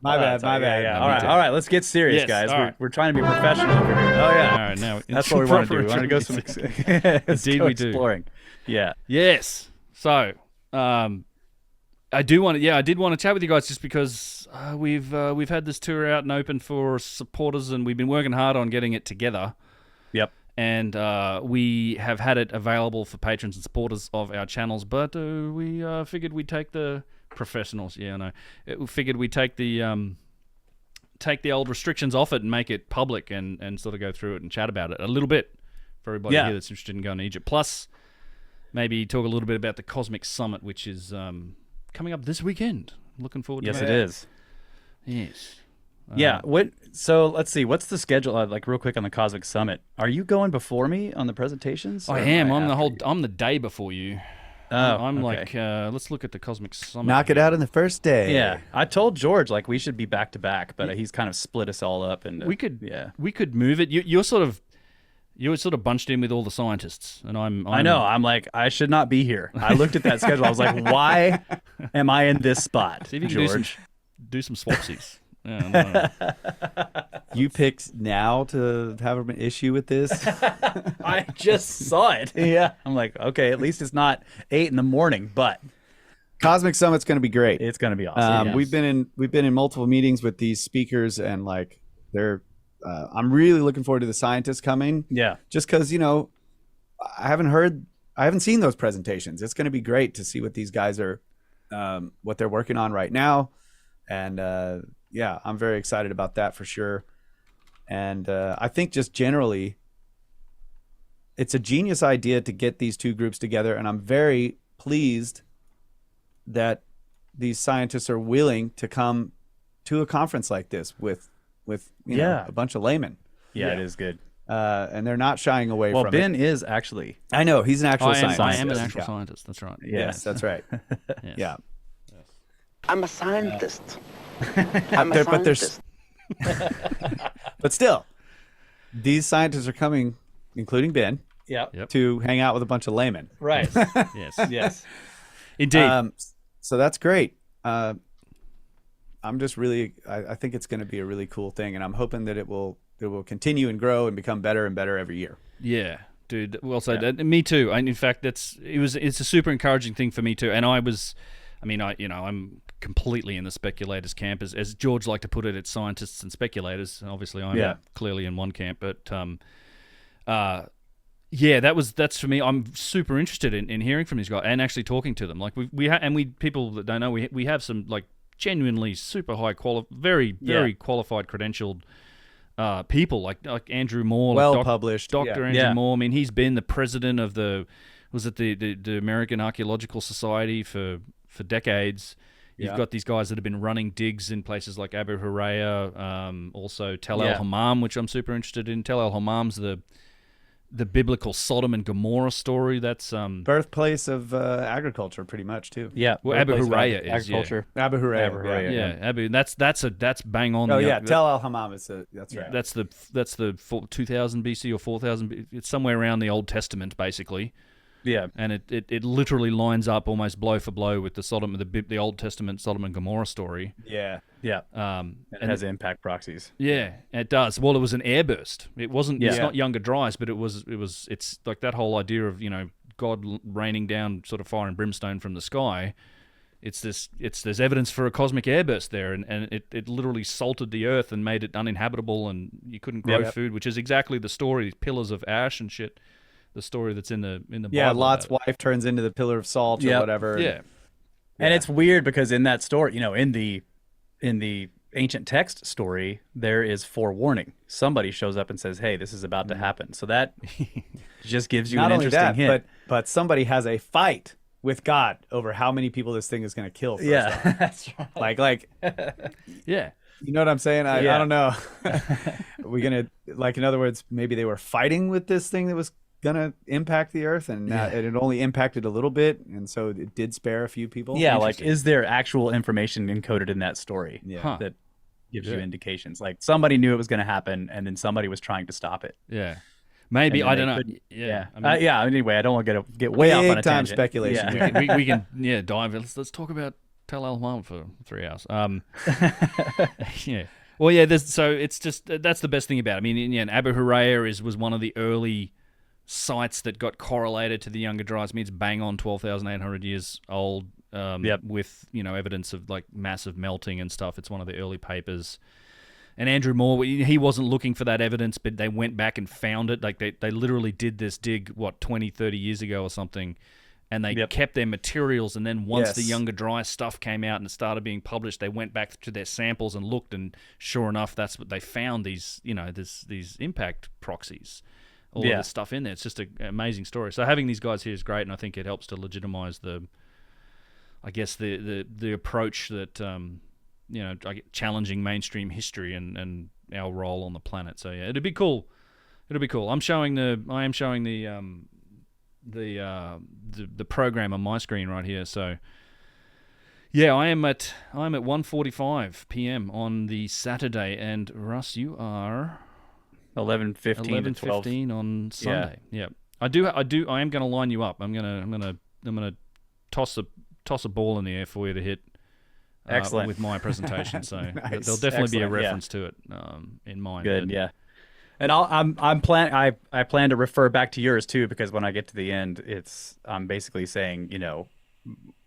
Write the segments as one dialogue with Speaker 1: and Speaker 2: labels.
Speaker 1: My bad.
Speaker 2: Yeah.
Speaker 1: No,
Speaker 2: All
Speaker 1: me
Speaker 2: right,
Speaker 1: too.
Speaker 2: all right. Let's get serious,
Speaker 3: Yes,
Speaker 2: guys.
Speaker 3: all right.
Speaker 2: We're trying to be professional over here. Oh yeah.
Speaker 3: All right, now
Speaker 2: That's what we want to do. We want to go
Speaker 3: Indeed, we do.
Speaker 2: exploring. Yeah.
Speaker 3: Yes. So, I did want to chat with you guys just because we've had this tour out and open for supporters, and we've been working hard on getting it together.
Speaker 2: Yep.
Speaker 3: And we have had it available for patrons and supporters of our channels, but we figured we'd take the professionals. Yeah, I know. We figured we'd take the old restrictions off it and make it public and sort of go through it and chat about it a little bit for everybody here that's interested in going to Egypt. Plus, maybe talk a little bit about the Cosmic Summit, which is coming up this weekend. Looking forward to
Speaker 2: Yes,
Speaker 3: that.
Speaker 2: it is.
Speaker 3: Yes.
Speaker 2: Yeah. So let's see. What's the schedule? Like real quick on the Cosmic Summit. Are you going before me on the presentations?
Speaker 3: I
Speaker 2: or
Speaker 3: am.
Speaker 2: I
Speaker 3: I'm
Speaker 2: after you?
Speaker 3: I'm the day before you.
Speaker 2: Oh,
Speaker 3: I'm
Speaker 2: okay.
Speaker 3: like, let's look at the Cosmic Summit.
Speaker 1: Knock it out in the first day.
Speaker 2: Yeah, I told George like we should be back to back, but he's kind of split us all up, and
Speaker 3: We could move it. You're sort of bunched in with all the scientists, and
Speaker 2: I know. I'm like, I should not be here. I looked at that schedule. I was like, why am I in this spot,
Speaker 3: See if you can
Speaker 2: George?
Speaker 3: do some swapsies. Yeah, no.
Speaker 1: You picked now to have an issue with this.
Speaker 2: I just saw it. Yeah. I'm like, okay, at least it's not 8 a.m, but
Speaker 1: Cosmic Summit's going to be great.
Speaker 2: it's gonna be awesome.
Speaker 1: We've been in multiple meetings with these speakers, and like they're. I'm really looking forward to the scientists coming.
Speaker 2: Yeah.
Speaker 1: Just because I haven't seen those presentations. It's going to be great to see what these guys are, what they're working on right now, and yeah, I'm very excited about that for sure. And I think just generally, it's a genius idea to get these two groups together, and I'm very pleased that these scientists are willing to come to a conference like this with you know, a bunch of laymen.
Speaker 2: Yeah, it is good.
Speaker 1: And they're not shying away
Speaker 2: Well,
Speaker 1: from
Speaker 2: Ben
Speaker 1: it.
Speaker 2: is actually.
Speaker 1: I know he's an actual scientist.
Speaker 3: I am an
Speaker 1: Yes.
Speaker 3: actual
Speaker 1: Yeah.
Speaker 3: scientist. That's right.
Speaker 1: Yes, that's right.
Speaker 3: Yes.
Speaker 1: Yeah.
Speaker 4: I'm a scientist.
Speaker 1: But there's but still, these scientists are coming, including Ben,
Speaker 2: Yep.
Speaker 1: to hang out with a bunch of laymen.
Speaker 2: Right.
Speaker 3: Yes.
Speaker 2: Yes.
Speaker 3: Indeed.
Speaker 1: So that's great. I'm just really, I think it's going to be a really cool thing, and I'm hoping that it will continue and grow and become better and better every year.
Speaker 3: Yeah, dude. Well said. Me too. In fact, it's a super encouraging thing for me too. And I'm completely in the speculators camp, as George liked to put it. It's scientists and speculators. Obviously, I'm clearly in one camp, but yeah, that's for me. I'm super interested in hearing from these guys and actually talking to them. Like we people that don't know, we have some like genuinely super high very qualified, credentialed people like Andrew Moore,
Speaker 1: published
Speaker 3: Dr. Andrew Moore. I mean, he's been the president of the American Archaeological Society for decades. You've got these guys that have been running digs in places like Abu Huraira, also Tel El Hammam, which I'm super interested in. Tel El Hammam's the biblical Sodom and Gomorrah story. That's
Speaker 1: birthplace of agriculture, pretty much too.
Speaker 2: Yeah.
Speaker 3: Well, Abu
Speaker 2: Birthplace of
Speaker 3: Huraira is
Speaker 2: agriculture.
Speaker 1: Abu Huraira.
Speaker 2: Abu Huraira,
Speaker 3: Yeah, Abu. That's bang on.
Speaker 1: Oh yeah, Tel El Hammam is that's right.
Speaker 3: That's the 2000 BC or 4000. It's somewhere around the Old Testament, basically.
Speaker 2: Yeah.
Speaker 3: And it literally lines up almost blow for blow with the Old Testament Sodom and Gomorrah story.
Speaker 1: Yeah.
Speaker 2: Yeah.
Speaker 3: It
Speaker 2: has impact proxies.
Speaker 3: Yeah, it does. Well, it was an airburst. It wasn't. It's
Speaker 1: Yeah.
Speaker 3: not Younger Dryas, but it's like that whole idea of God raining down sort of fire and brimstone from the sky. There's evidence for a cosmic airburst there, and it literally salted the earth and made it uninhabitable, and you couldn't grow food, which is exactly the story. Pillars of ash and shit. The story that's in the
Speaker 1: Yeah,
Speaker 3: Bible
Speaker 1: Lot's
Speaker 3: about it.
Speaker 1: wife turns into the pillar of salt or whatever.
Speaker 3: Yeah.
Speaker 2: And it's weird because in that story, in the ancient text story, there is forewarning. Somebody shows up and says, "Hey, this is about to happen." So that just gives you
Speaker 1: Not
Speaker 2: an
Speaker 1: only
Speaker 2: interesting
Speaker 1: that,
Speaker 2: hint.
Speaker 1: but somebody has a fight with God over how many people this thing is going to kill. First off.
Speaker 2: that's right.
Speaker 1: Like
Speaker 3: Yeah.
Speaker 1: you know what I'm saying? I don't know. We're gonna in other words, maybe they were fighting with this thing that was gonna impact the earth, and it only impacted a little bit, and so it did spare a few people.
Speaker 2: Yeah, like is there actual information encoded in that story that gives you
Speaker 3: Yeah.
Speaker 2: indications? Like somebody knew it was going to happen, and then somebody was trying to stop it.
Speaker 3: Yeah. Maybe
Speaker 2: And
Speaker 3: I
Speaker 2: then
Speaker 3: don't know.
Speaker 2: they
Speaker 3: Yeah.
Speaker 2: Anyway, I don't want to get way off on a
Speaker 1: Big time
Speaker 2: tangent.
Speaker 1: speculation.
Speaker 2: Yeah.
Speaker 3: we can dive. Let's talk about Tell Al Muhammad for 3 hours. Yeah. Well, yeah. So it's just that's the best thing about it. I mean, yeah, and Abu Huraira was one of the early sites that got correlated to the Younger Dryas. I mean, it's bang on 12,800 years old. With evidence of like massive melting and stuff. It's one of the early papers. And Andrew Moore, he wasn't looking for that evidence, but they went back and found it. Like they literally did this dig 20, 30 years ago or something. And they kept their materials, and then once the Younger Dryas stuff came out and it started being published, they went back to their samples and looked, and sure enough, that's what they found. These these impact proxies, all of this stuff in there. It's just an amazing story. So having these guys here is great, and I think it helps to legitimize the approach that challenging mainstream history and our role on the planet. So yeah, it'd be cool. I am showing the program on my screen right here. So yeah, I'm at 1:45 p.m. on the Saturday, and Russ, you are
Speaker 2: 11:15 to 12
Speaker 3: on Sunday. Yeah. I am going to line you up. I'm going to toss a ball in the air for you to hit.
Speaker 2: Excellent.
Speaker 3: With my presentation, so
Speaker 1: Nice.
Speaker 3: there'll definitely be a
Speaker 2: Excellent,
Speaker 3: reference to it in mine.
Speaker 2: Good, yeah. And I plan to refer back to yours too, because when I get to the end, I'm basically saying,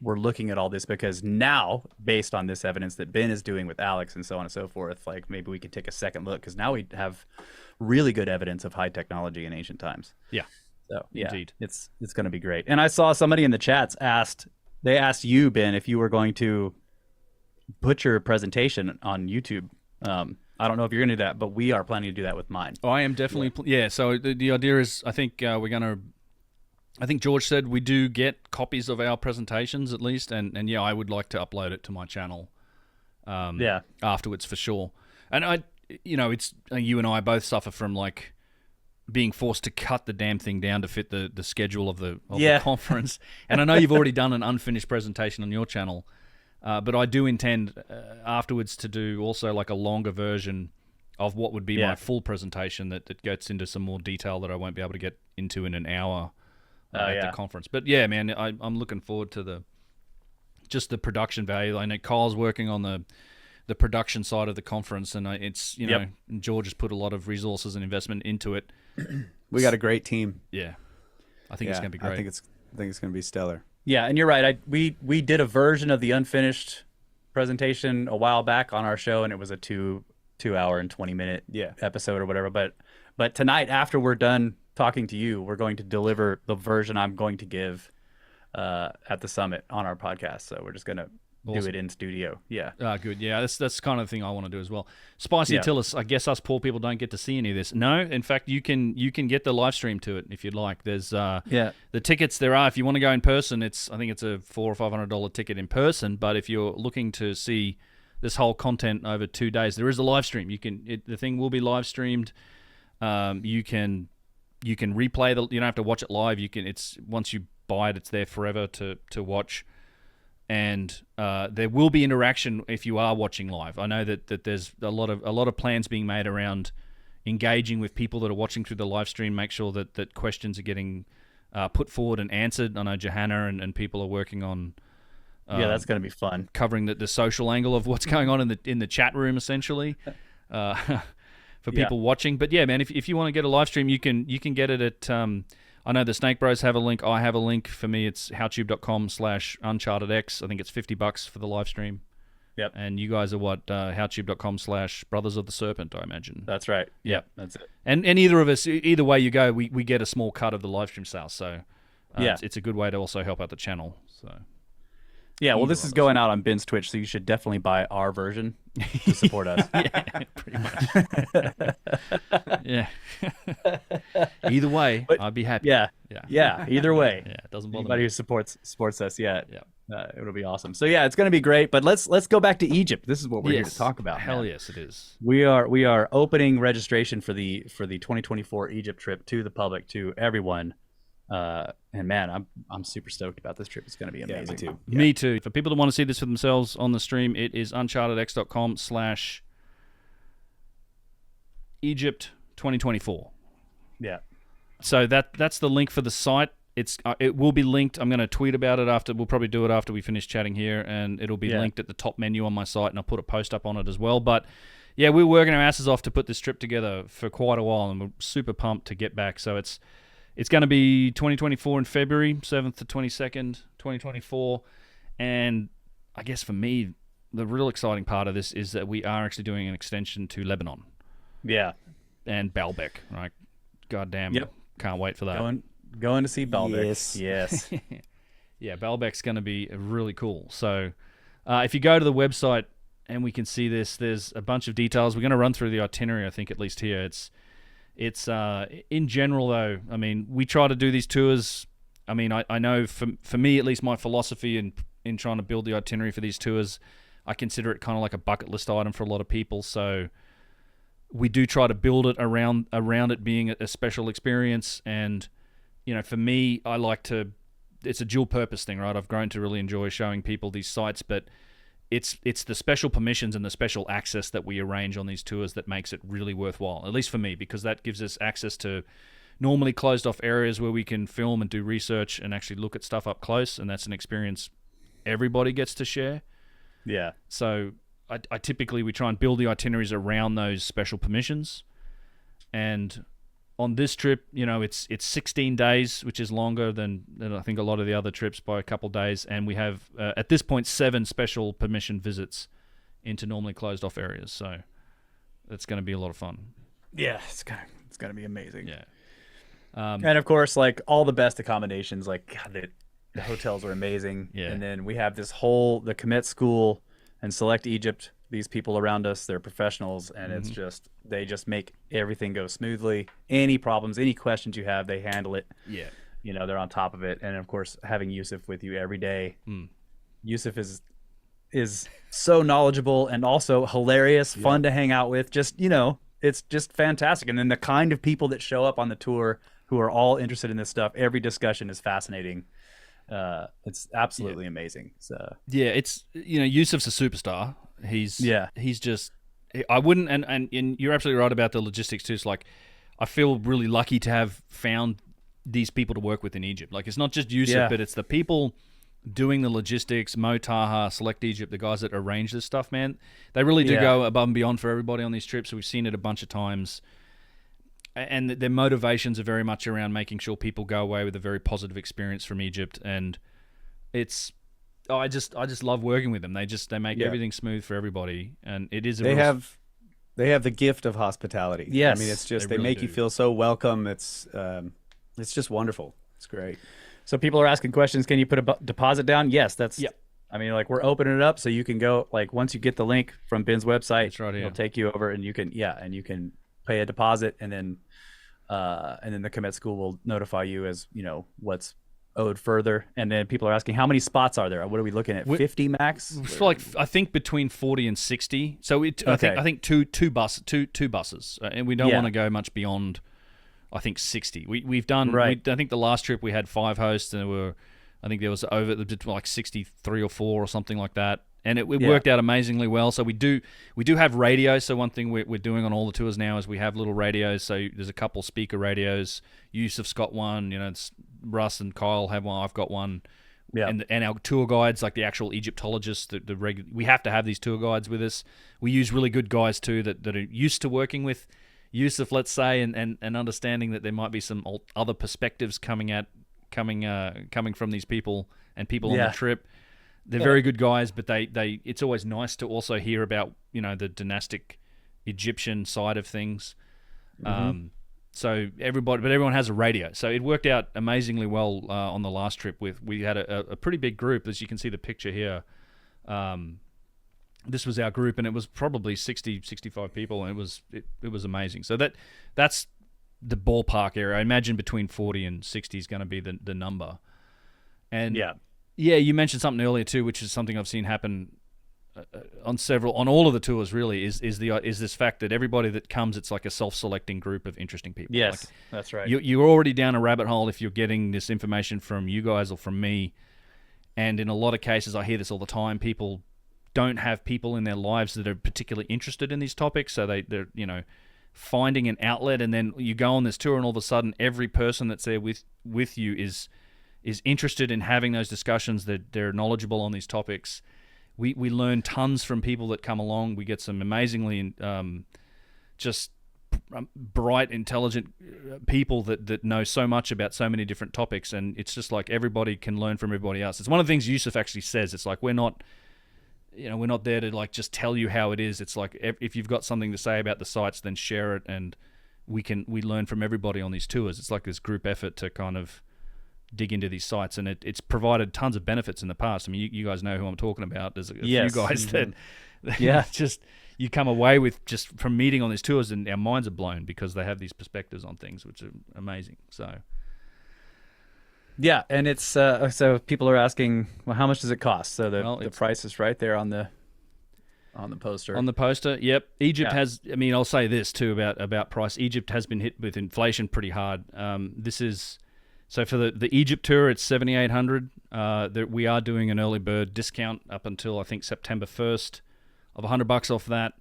Speaker 2: we're looking at all this because now, based on this evidence that Ben is doing with Alex and so on and so forth, like maybe we could take a second look, because now we have really good evidence of high technology in ancient times.
Speaker 3: Yeah.
Speaker 2: So yeah,
Speaker 3: Indeed.
Speaker 2: it's going to be great. And I saw somebody in the chats asked you, Ben, if you were going to put your presentation on YouTube. I don't know if you're going to do that, but we are planning to do that with mine.
Speaker 3: Oh, I am definitely. So the idea is, I think I think George said we do get copies of our presentations at least, and yeah, I would like to upload it to my channel. Afterwards for sure. And it's you and I both suffer from like being forced to cut the damn thing down to fit the schedule of the conference. And I know you've already done an unfinished presentation on your channel. But I do intend afterwards to do also like a longer version of what would be my full presentation that gets into some more detail that I won't be able to get into in an hour at the conference. But yeah, man, I'm looking forward to the production value. I know Kyle's working on the production side of the conference, and it's George has put a lot of resources and investment into it.
Speaker 1: We got a great team.
Speaker 3: Yeah, I think it's going to be great.
Speaker 1: I think it's going to be stellar.
Speaker 2: Yeah, and you're right. We did a version of the unfinished presentation a while back on our show, and it was a 2 hour and 20-minute episode or whatever. But tonight, after we're done talking to you, we're going to deliver the version I'm going to give at the summit on our podcast. So we're just going to do it in studio. Yeah.
Speaker 3: Good. Yeah, that's kind of the thing I want to do as well. Spicy Tillis, I guess us poor people don't get to see any of this. No, in fact, you can get the live stream to it if you'd like. There's the tickets there are. If you want to go in person, I think it's a $400 or $500 ticket in person. But if you're looking to see this whole content over 2 days, there is a live stream. The thing will be live streamed. You can replay you don't have to watch it live. Once you buy it, it's there forever to watch. And there will be interaction if you are watching live. I know that there's a lot of plans being made around engaging with people that are watching through the live stream. Make sure that questions are getting put forward and answered. I know Johanna and people are working on.
Speaker 2: That's going to be fun.
Speaker 3: Covering the social angle of what's going on in the chat room, essentially, for people watching. But yeah, man, if you want to get a live stream, you can get it at. I know the Snake Bros have a link. I have a link. For me, it's howtube.com/unchartedx. I think it's $50 for the live stream.
Speaker 2: Yep.
Speaker 3: And you guys are what? howtube.com/Brothers of the Serpent, I imagine.
Speaker 2: That's right.
Speaker 3: Yep.
Speaker 2: That's it.
Speaker 3: And either of us, either way you go, we get a small cut of the live stream sales. So it's a good way to also help out the channel. So.
Speaker 2: Yeah, well, this is going out on Ben's Twitch, so you should definitely buy our version to support us.
Speaker 3: Yeah, pretty much. Yeah. Either way, I'd be happy.
Speaker 2: Yeah. Either way.
Speaker 3: Yeah, it doesn't bother
Speaker 2: Anybody
Speaker 3: me.
Speaker 2: who supports us, it'll be awesome. So yeah, it's going to be great. But let's go back to Egypt. This is what we're here to talk about.
Speaker 3: Hell
Speaker 2: man.
Speaker 3: yes, it is.
Speaker 2: We are opening registration for the 2024 Egypt trip to the public, to everyone. And man, I'm super stoked about this trip. It's going to be amazing.
Speaker 1: Me too.
Speaker 3: Me too. For people that want to see this for themselves on the stream, it is unchartedx.com/Egypt 2024.
Speaker 2: Yeah.
Speaker 3: So that's the link for the site. it will be linked. I'm going to tweet about it after. We'll probably do it after we finish chatting here, and it'll be linked at the top menu on my site, and I'll put a post up on it as well. But yeah, we're working our asses off to put this trip together for quite a while, and we're super pumped to get back. So it's going to be 2024 in February, 7th to 22nd, 2024, and I guess for me, the real exciting part of this is that we are actually doing an extension to Lebanon.
Speaker 2: Yeah.
Speaker 3: And Baalbek, right? Goddamn, can't wait for that.
Speaker 2: Going to see Baalbek.
Speaker 1: Yes.
Speaker 3: Yeah, Baalbek's going to be really cool. So if you go to the website and we can see this, there's a bunch of details. We're going to run through the itinerary, I think, at least here. It's in general, though, I mean, we try to do these tours. I mean, I know for me, at least, my philosophy in trying to build the itinerary for these tours, I consider it kind of like a bucket list item for a lot of people. So we do try to build it around it being a special experience. And, you know, for me, I like to, it's a dual purpose thing, right? I've grown to really enjoy showing people these sites, but it's the special permissions and the special access that we arrange on these tours that makes it really worthwhile, at least for me, because that gives us access to normally closed off areas where we can film and do research and actually look at stuff up close. And that's an experience everybody gets to share.
Speaker 2: Yeah.
Speaker 3: So I typically, we try and build the itineraries around those special permissions. And on this trip, you know, it's 16 days, which is longer than I think a lot of the other trips by a couple of days. And we have, at this point, 7 special permission visits into normally closed off areas. So it's going to be a lot of fun.
Speaker 2: Yeah, it's gonna be amazing.
Speaker 3: Yeah.
Speaker 2: And of course, like all the best accommodations, like God, the hotels are amazing.
Speaker 3: Yeah.
Speaker 2: And then we have the Commit School and Select Egypt. These people around us, they're professionals, and it's they just make everything go smoothly. Any problems, any questions you have, they handle it.
Speaker 3: Yeah.
Speaker 2: You know, they're on top of it. And of course, having Yusuf with you every day. Yusuf is so knowledgeable and also hilarious, fun to hang out with. Just, you know, it's just fantastic. And then the kind of people that show up on the tour who are all interested in this stuff, every discussion is fascinating. It's absolutely amazing. So
Speaker 3: yeah, it's, you know, Yusuf's a superstar. He's just, I wouldn't, and you're absolutely right about the logistics too. It's like, I feel really lucky to have found these people to work with in Egypt. Like, it's not just Yusuf, but it's the people doing the logistics, Mo Taha, Select Egypt, the guys that arrange this stuff, man. They really do go above and beyond for everybody on these trips. We've seen it a bunch of times. And their motivations are very much around making sure people go away with a very positive experience from Egypt. And it's, I just love working with them. They make everything smooth for everybody. And it is
Speaker 1: They have the gift of hospitality.
Speaker 2: Yes.
Speaker 1: I mean, it's just,
Speaker 3: They
Speaker 1: they
Speaker 3: really
Speaker 1: make you
Speaker 3: do.
Speaker 1: feel so welcome. It's just wonderful. It's great.
Speaker 2: So people are asking questions. Can you put a deposit down? Yes, that's.
Speaker 3: Yep.
Speaker 2: I mean, like, we're opening it up so you can go. Like, once you get the link from Ben's website,
Speaker 3: That's right here.
Speaker 2: it'll take you over, and you can pay a deposit, and then the Commit School will notify you as, you know, what's owed further. And then people are asking, how many spots are there? What are we looking at? 50 max?
Speaker 3: It's like, I think between 40 and 60. So I think two buses, and we don't want to go much beyond, I think, 60. We've done.
Speaker 2: Right.
Speaker 3: I think the last trip we had 5 hosts, and I think there was like 63 or 4 or something like that, and it worked out amazingly well. So we do have radio. So one thing we're doing on all the tours now is we have little radios. So there's a couple speaker radios. Yusuf's got one. You know, it's Russ and Kyle have one. I've got one. Yeah. And our tour guides, like the actual Egyptologists, we have to have these tour guides with us. We use really good guys too that are used to working with Yusuf, let's say, and understanding that there might be some other perspectives coming from these people and people on the trip. They're very good guys, but they it's always nice to also hear about, you know, the dynastic Egyptian side of things. So everyone has a radio. So it worked out amazingly well on the last trip. We had a pretty big group, as you can see the picture here. This was our group, and it was probably 60, 65 people, and it was amazing. So that's the ballpark area. I imagine between 40 and 60 is going to be the number. And you mentioned something earlier too, which is something I've seen happen on all of the tours. Really, is this fact that everybody that comes, it's like a self-selecting group of interesting people.
Speaker 2: Yes,
Speaker 3: like,
Speaker 2: that's right.
Speaker 3: You're already down a rabbit hole if you're getting this information from you guys or from me. And in a lot of cases, I hear this all the time. People don't have people in their lives that are particularly interested in these topics, so they're you know, finding an outlet, and then you go on this tour, and all of a sudden, every person that's there with you is is interested in having those discussions, that they're knowledgeable on these topics. We learn tons from people that come along. We get some amazingly just bright, intelligent people that know so much about so many different topics, and it's just like everybody can learn from everybody else. It's one of the things Yusuf actually says. It's like we're not there to like just tell you how it is. It's like if you've got something to say about the sites, then share it, and we learn from everybody on these tours. It's like this group effort to kind of dig into these sites, and it's provided tons of benefits in the past. I mean, you guys know who I'm talking about. There's a few guys that just you come away with just from meeting on these tours, and our minds are blown because they have these perspectives on things, which are amazing. So
Speaker 2: yeah, and it's so people are asking, well, how much does it cost? So the price is right there on the poster.
Speaker 3: On the poster, yep. Egypt has. I mean, I'll say this too about price. Egypt has been hit with inflation pretty hard. This is. So for the Egypt tour, it's $7,800. We are doing an early bird discount up until I think September 1st of $100 off that,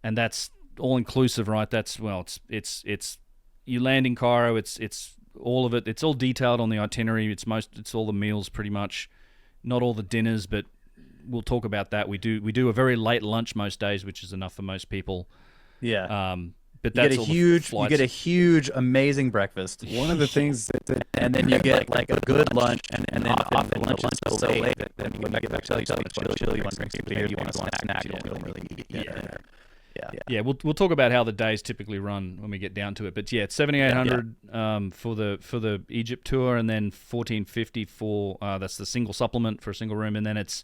Speaker 3: and that's all inclusive, right? That's it's you land in Cairo. It's all of it. It's all detailed on the itinerary. It's all the meals pretty much, not all the dinners, but we'll talk about that. We do a very late lunch most days, which is enough for most people.
Speaker 2: Yeah.
Speaker 3: But
Speaker 2: you get a huge, amazing breakfast.
Speaker 1: One of the things
Speaker 2: and then you get like a good lunch, and then often lunch is so late that then when you get back to chill, you want to drink some beer, you want a snack, you don't really need dinner.
Speaker 3: Yeah. We'll talk about how the days typically run when we get down to it. But yeah, it's $7,800 for the Egypt tour, and then $1,450 for that's the single supplement for a single room, and then it's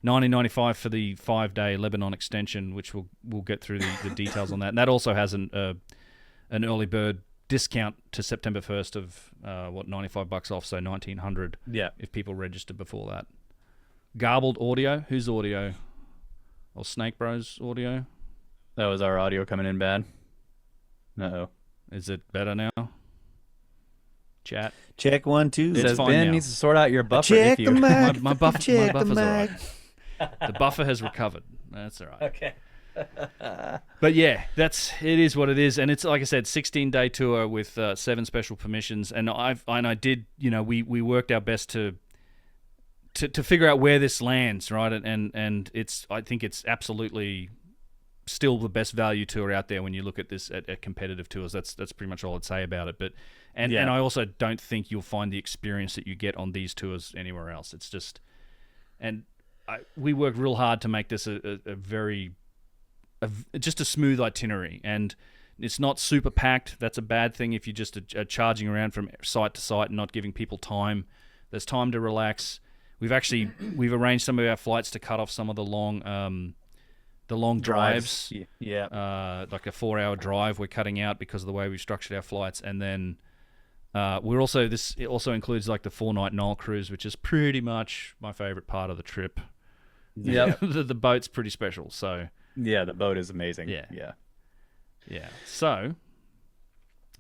Speaker 3: $19.95 for the 5-day Lebanon extension, which we'll get through the details on that. And that also has an early bird discount to September 1st of $95 off, so $1,900.
Speaker 2: Yeah,
Speaker 3: if people register before that. Garbled audio. Whose audio? Or Snake Bros audio?
Speaker 2: That was our audio coming in bad. Uh-oh.
Speaker 3: Is it better now? Chat.
Speaker 1: Check 1 2.
Speaker 2: It says Ben needs to sort out your buffer.
Speaker 1: Check the mic.
Speaker 3: My buffer's all
Speaker 1: mic.
Speaker 3: right. The buffer has recovered. That's all right.
Speaker 2: Okay.
Speaker 3: But yeah, it is what it is, and it's like I said, 16-day tour with 7 special permissions, and I did, we worked our best to figure out where this lands, right, and I think it's absolutely still the best value tour out there when you look at this at competitive tours. That's pretty much all I'd say about it. But and I also don't think you'll find the experience that you get on these tours anywhere else. It's just, we worked real hard to make this just a smooth itinerary, and it's not super packed. That's a bad thing if you just are charging around from site to site and not giving people time. There's time to relax. We've arranged some of our flights to cut off some of the long drives.
Speaker 2: Yeah.
Speaker 3: Like a 4-hour drive we're cutting out because of the way we've structured our flights, and then it also includes like the 4-night Nile cruise, which is pretty much my favorite part of the trip.
Speaker 2: Yeah.
Speaker 3: the boat's pretty special, so.
Speaker 2: Yeah, the boat is amazing.
Speaker 3: Yeah. So.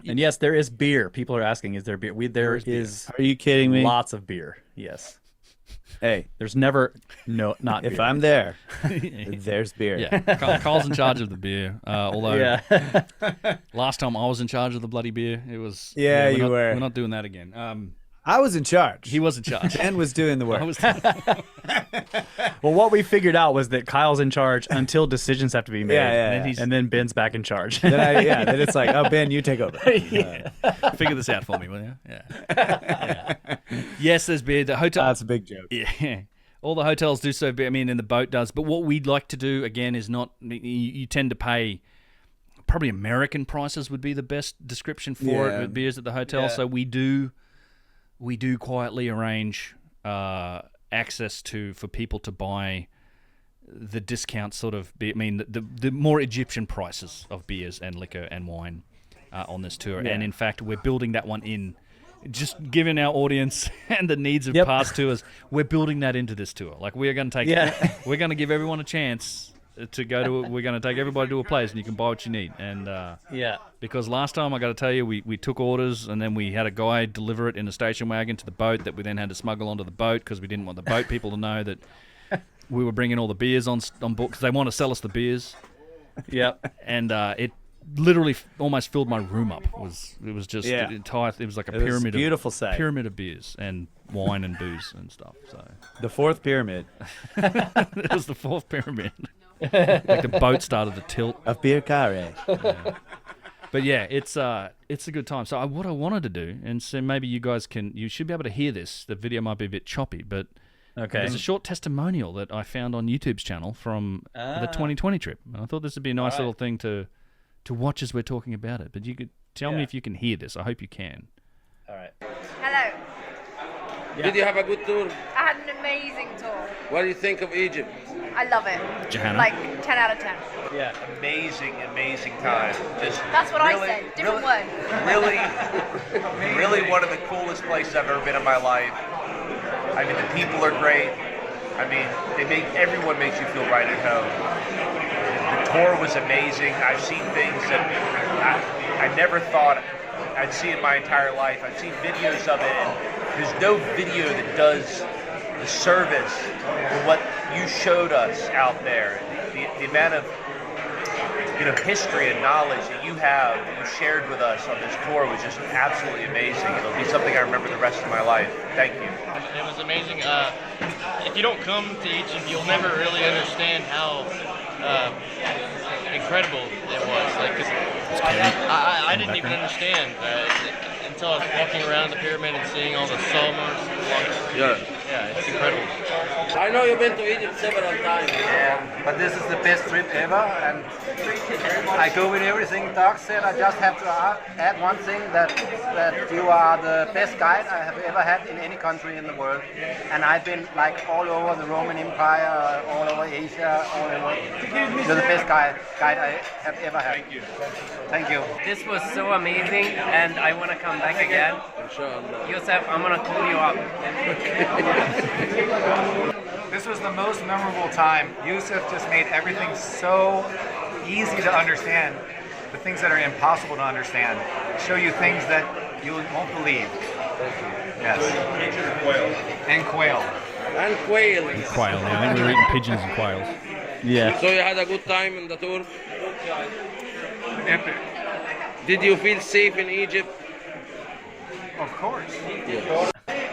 Speaker 2: And yes, there is beer. People are asking, is there beer? There is.
Speaker 1: Are you kidding me?
Speaker 2: Lots of beer. Yes.
Speaker 1: Hey,
Speaker 2: there's never not
Speaker 1: if
Speaker 2: beer.
Speaker 1: I'm there, there's beer.
Speaker 3: Yeah, Carl's in charge of the beer. Although last time I was in charge of the bloody beer, it was
Speaker 1: you were.
Speaker 3: We're not doing that again.
Speaker 1: I was in charge.
Speaker 3: He was in charge.
Speaker 1: Ben was doing the work.
Speaker 2: Well, what we figured out was that Kyle's in charge until decisions have to be made.
Speaker 1: And
Speaker 2: then Ben's back in charge.
Speaker 1: Then it's like, oh, Ben, you take over.
Speaker 3: Figure this out for me, will you? Yeah. Yes, there's beer. The hotel.
Speaker 1: That's a big joke.
Speaker 3: Yeah. All the hotels do so beer. I mean, and the boat does. But what we'd like to do, again, is not... You tend to pay... Probably American prices would be the best description for it with beers at the hotel. Yeah. So we do quietly arrange access for people to buy the discount sort of beer. I mean, the more Egyptian prices of beers and liquor and wine on this tour. Yeah. And in fact, we're building that one in. Just given our audience and the needs of past tours, we're building that into this tour. Like we're going to take, we're going to give everyone a chance to go to. We're going to take everybody to a place, and you can buy what you need. And because last time I got to tell you, we took orders, and then we had a guy deliver it in a station wagon to the boat that we then had to smuggle onto the boat because we didn't want the boat people to know that we were bringing all the beers on board because they want to sell us the beers.
Speaker 2: Yeah,
Speaker 3: and literally almost filled my room up. It was just
Speaker 1: Yeah.
Speaker 3: entire. It was like a
Speaker 1: It was
Speaker 3: pyramid.
Speaker 1: beautiful sight.
Speaker 3: Pyramid of beers and wine and booze and stuff. So
Speaker 1: The fourth pyramid
Speaker 3: it was the fourth pyramid. Like the boat started to tilt.
Speaker 1: of beer carre.
Speaker 3: But yeah, it's a good time. So what I wanted to do, and so maybe you should be able to hear this. The video might be a bit choppy, but
Speaker 2: Okay.
Speaker 3: there's a short testimonial that I found on YouTube's channel from the 2020 trip. And I thought this would be a nice little thing to watch as we're talking about it. But you could tell me if you can hear this. I hope you can.
Speaker 2: All right.
Speaker 5: Hello.
Speaker 6: Did you have a good tour?
Speaker 5: I had an amazing tour.
Speaker 6: What do you think of Egypt?
Speaker 5: I love it.
Speaker 3: Johanna?
Speaker 5: Like 10 out of 10.
Speaker 2: Yeah.
Speaker 7: Amazing time. Just
Speaker 5: That's what
Speaker 7: really,
Speaker 5: I said. Different
Speaker 7: really,
Speaker 5: word.
Speaker 7: really one of the coolest places I've ever been in my life. I mean, the people are great. I mean, everyone makes you feel right at home. The tour was amazing. I've seen things that I never thought I'd see in my entire life. I've seen videos of it, and there's no video that does the service for what you showed us out there. The amount of history and knowledge that you shared with us on this tour was just absolutely amazing. It'll be something I remember the rest of my life. Thank you.
Speaker 8: It was amazing. If you don't come to Egypt, you'll never really understand how incredible it was. Like, 'cause I didn't even understand until I was walking around the pyramid and seeing all the summers. Yeah, it's incredible.
Speaker 6: I know you've been to Egypt several times.
Speaker 9: Yeah, but this is the best trip ever, and I go with everything Doug said. I just have to add one thing, that you are the best guide I have ever had in any country in the world, and I've been like all over the Roman Empire, all over Asia, all over. You're the best guide I have ever had. Thank you. Thank you.
Speaker 10: This was so amazing, and I want to come back again. Yosef, I'm gonna call you up.
Speaker 9: This was the most memorable time. Yusuf just made everything so easy to understand. The things that are impossible to understand. Show you things that you won't believe. Yes. And quail.
Speaker 6: And quail.
Speaker 3: Quail. Yeah, I think we were eating pigeons and quails.
Speaker 2: Yeah.
Speaker 6: So you had a good time in the tour?
Speaker 9: Epic.
Speaker 6: Did you feel safe in Egypt?
Speaker 9: Of course.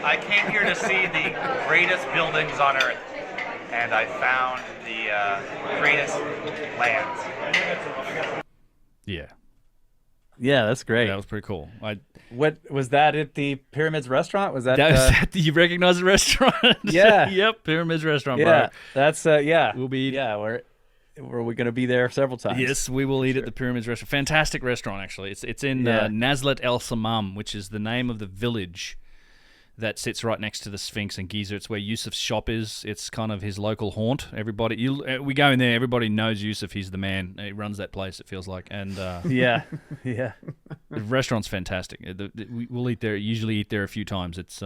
Speaker 7: I came here to see the greatest buildings on Earth, and I found the greatest lands.
Speaker 3: Yeah.
Speaker 2: Yeah, that's great.
Speaker 3: That was pretty cool.
Speaker 2: What was that at the Pyramids restaurant? Was that?
Speaker 3: That was at the, you recognize the restaurant?
Speaker 2: Yeah.
Speaker 3: Yep, Pyramids restaurant,
Speaker 2: yeah,
Speaker 3: bro.
Speaker 2: that's yeah.
Speaker 3: We'll be
Speaker 2: yeah. Were we going to be there several times?
Speaker 3: Yes, we will eat at the Pyramids restaurant. Fantastic restaurant, actually. It's in Nazlet El Samam, which is the name of the village that sits right next to the Sphinx and Giza. It's where Yusuf's shop is. It's kind of his local haunt. Everybody, we go in there. Everybody knows Yusuf. He's the man. He runs that place. It feels like, and
Speaker 2: yeah.
Speaker 3: the restaurant's fantastic. We'll eat there. Usually eat there a few times. It's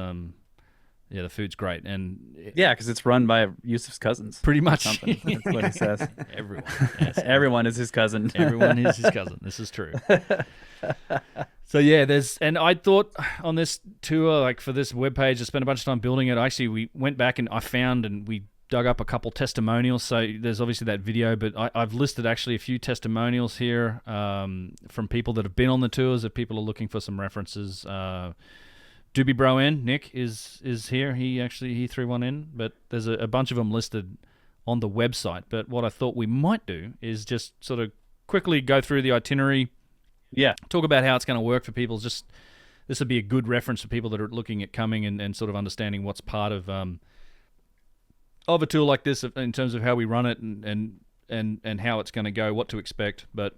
Speaker 3: yeah, the food's great, and
Speaker 2: yeah, because it's run by Yusuf's cousins.
Speaker 3: Pretty much.
Speaker 2: Something. That's what he says.
Speaker 3: Everyone. Yes.
Speaker 2: Everyone is his cousin.
Speaker 3: Everyone is his cousin. This is true. So yeah, and I thought on this tour, like for this webpage, I spent a bunch of time building it. Actually, we went back and I found and we dug up a couple testimonials. So there's obviously that video, but I've listed actually a few testimonials here from people that have been on the tours. If people are looking for some references, Doobie Bro in Nick is here. He threw one in, but there's a bunch of them listed on the website. But what I thought we might do is just sort of quickly go through the itinerary.
Speaker 2: Yeah,
Speaker 3: talk about how it's going to work for people. This would be a good reference for people that are looking at coming and sort of understanding what's part of a tour like this in terms of how we run it and how it's going to go, what to expect. But